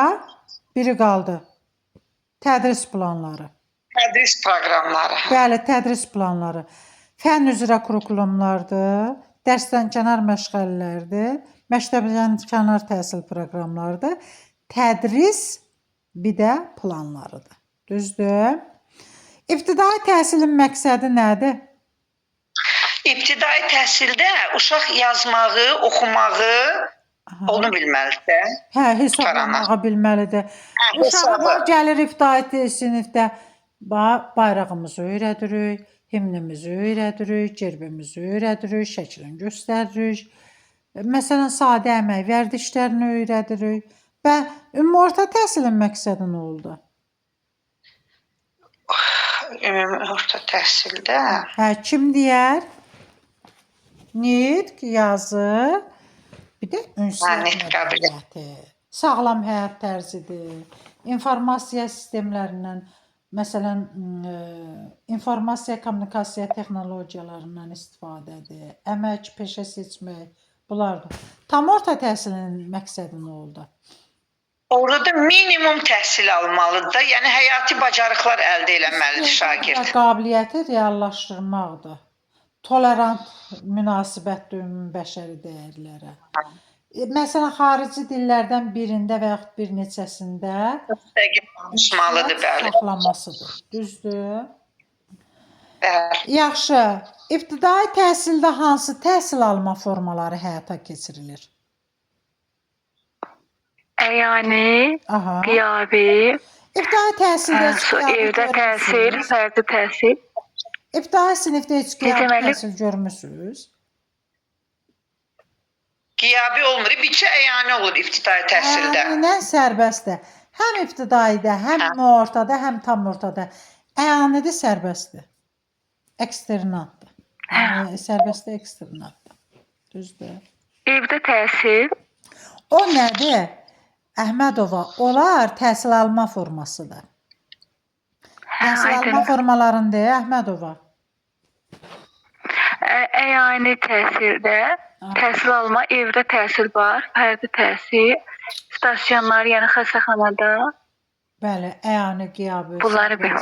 biri qaldı. Tədris planları. Tədris proqramları. Bəli, tədris planları. Fən üzrə kurikulumlardır, dərsdən kənar məşğələlərdir, məktəbdən kənar təhsil proqramlarıdır. Tədris bir də planlarıdır. Düzdür? İbtidai təhsilin məqsədi nədir? İbtidai təhsildə uşaq yazmağı, oxumağı onu bilməlidir. Hə, hesablamağı bilməlidir. Uşaqlar gəlir ibtidai sinifdə bayrağımızı öyrədirik, himnimizi öyrədirik, gerbimizi öyrədirik, şəklini göstəririk. Məsələn, sadə əmək vərdişlərini öyrədirik. Və ümumi orta təhsilin məqsədi nə oldu? Ümumi orta təhsildə Hə, kim deyər? Nitq, yazı, bir də ünsiyyət nitq qabiliyyəti. sağlam həyat tərzidir. İnformasiya sistemlərindən, məsələn, informasiya kommunikasiya texnologiyalarından istifadədir. Əmək, peşə seçmək, bunlardır. Tam orta təhsilin məqsədi nə oldu? orada minimum təhsil almalıdır. Yəni həyati bacarıqlar əldə etməlidir şagird. Qabiliyyəti reallaşdırmaqdır. Tolerant münasibətdir ümumi bəşəri dəyərlərə. Məsələn, xarici dillərdən birində və yaxud bir neçəsində Dəqiq danışmalıdır, bəli. saxlamasıdır. Düzdür? Bəli. Yaxşı. İbtidai təhsildə hansı təhsil alma formaları həyata keçirilir? Əyani, Aha. qiyabi, İbtidai təhsildə evdə təhsil, fərdi təhsil. İbtidai sinifdə heç qiyabi Deməli- təhsil görmüsünüz? Qiyabi olmur, bircə əyani olur ibtidai təhsildə. Əyanidən sərbəstdir. Həm ibtidaidə, həm ortada, həm tam ortada. Əyanidə sərbəstdir. Eksternatdır. Yəni sərbəstdə eksternatdır. Düzdür? Evdə təhsil, O nədir? Əhmədova, onlar təhsil alma formasıdır. Təhsil alma aydın. formalarındır Əhmədova. Əyani təhsildə təhsil alma, evdə təhsil var, fərdi təhsil, stasionar, yəni xəstəxanada. Bəli, əyani qiyabi. Bunları bil.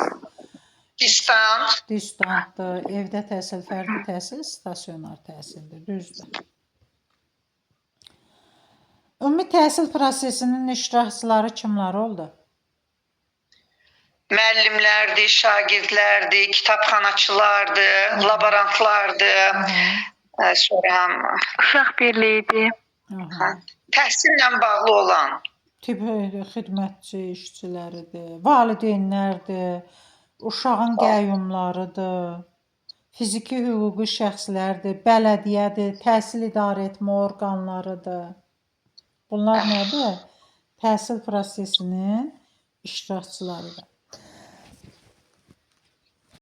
Distant. Distantdır, evdə təhsil, fərdi təhsil, stasionar təhsildir. Düzdür. Ümumi təhsil prosesinin iştirakçıları kimlər oldu? Müəllimlərdir, şagirdlərdir, kitabxanaçılardır, laborantlardır. Sonra Uşaq birliyidir. təhsillə bağlı olan Tibb xidmətçi işçiləridir, valideynlərdir, uşağın qəyyumlarıdır, fiziki hüquqi şəxslərdir, bələdiyyədir, təhsil idarə etmə orqanlarıdır. Bunlar nədir? Təhsil prosesinin iştirakçılarıdır.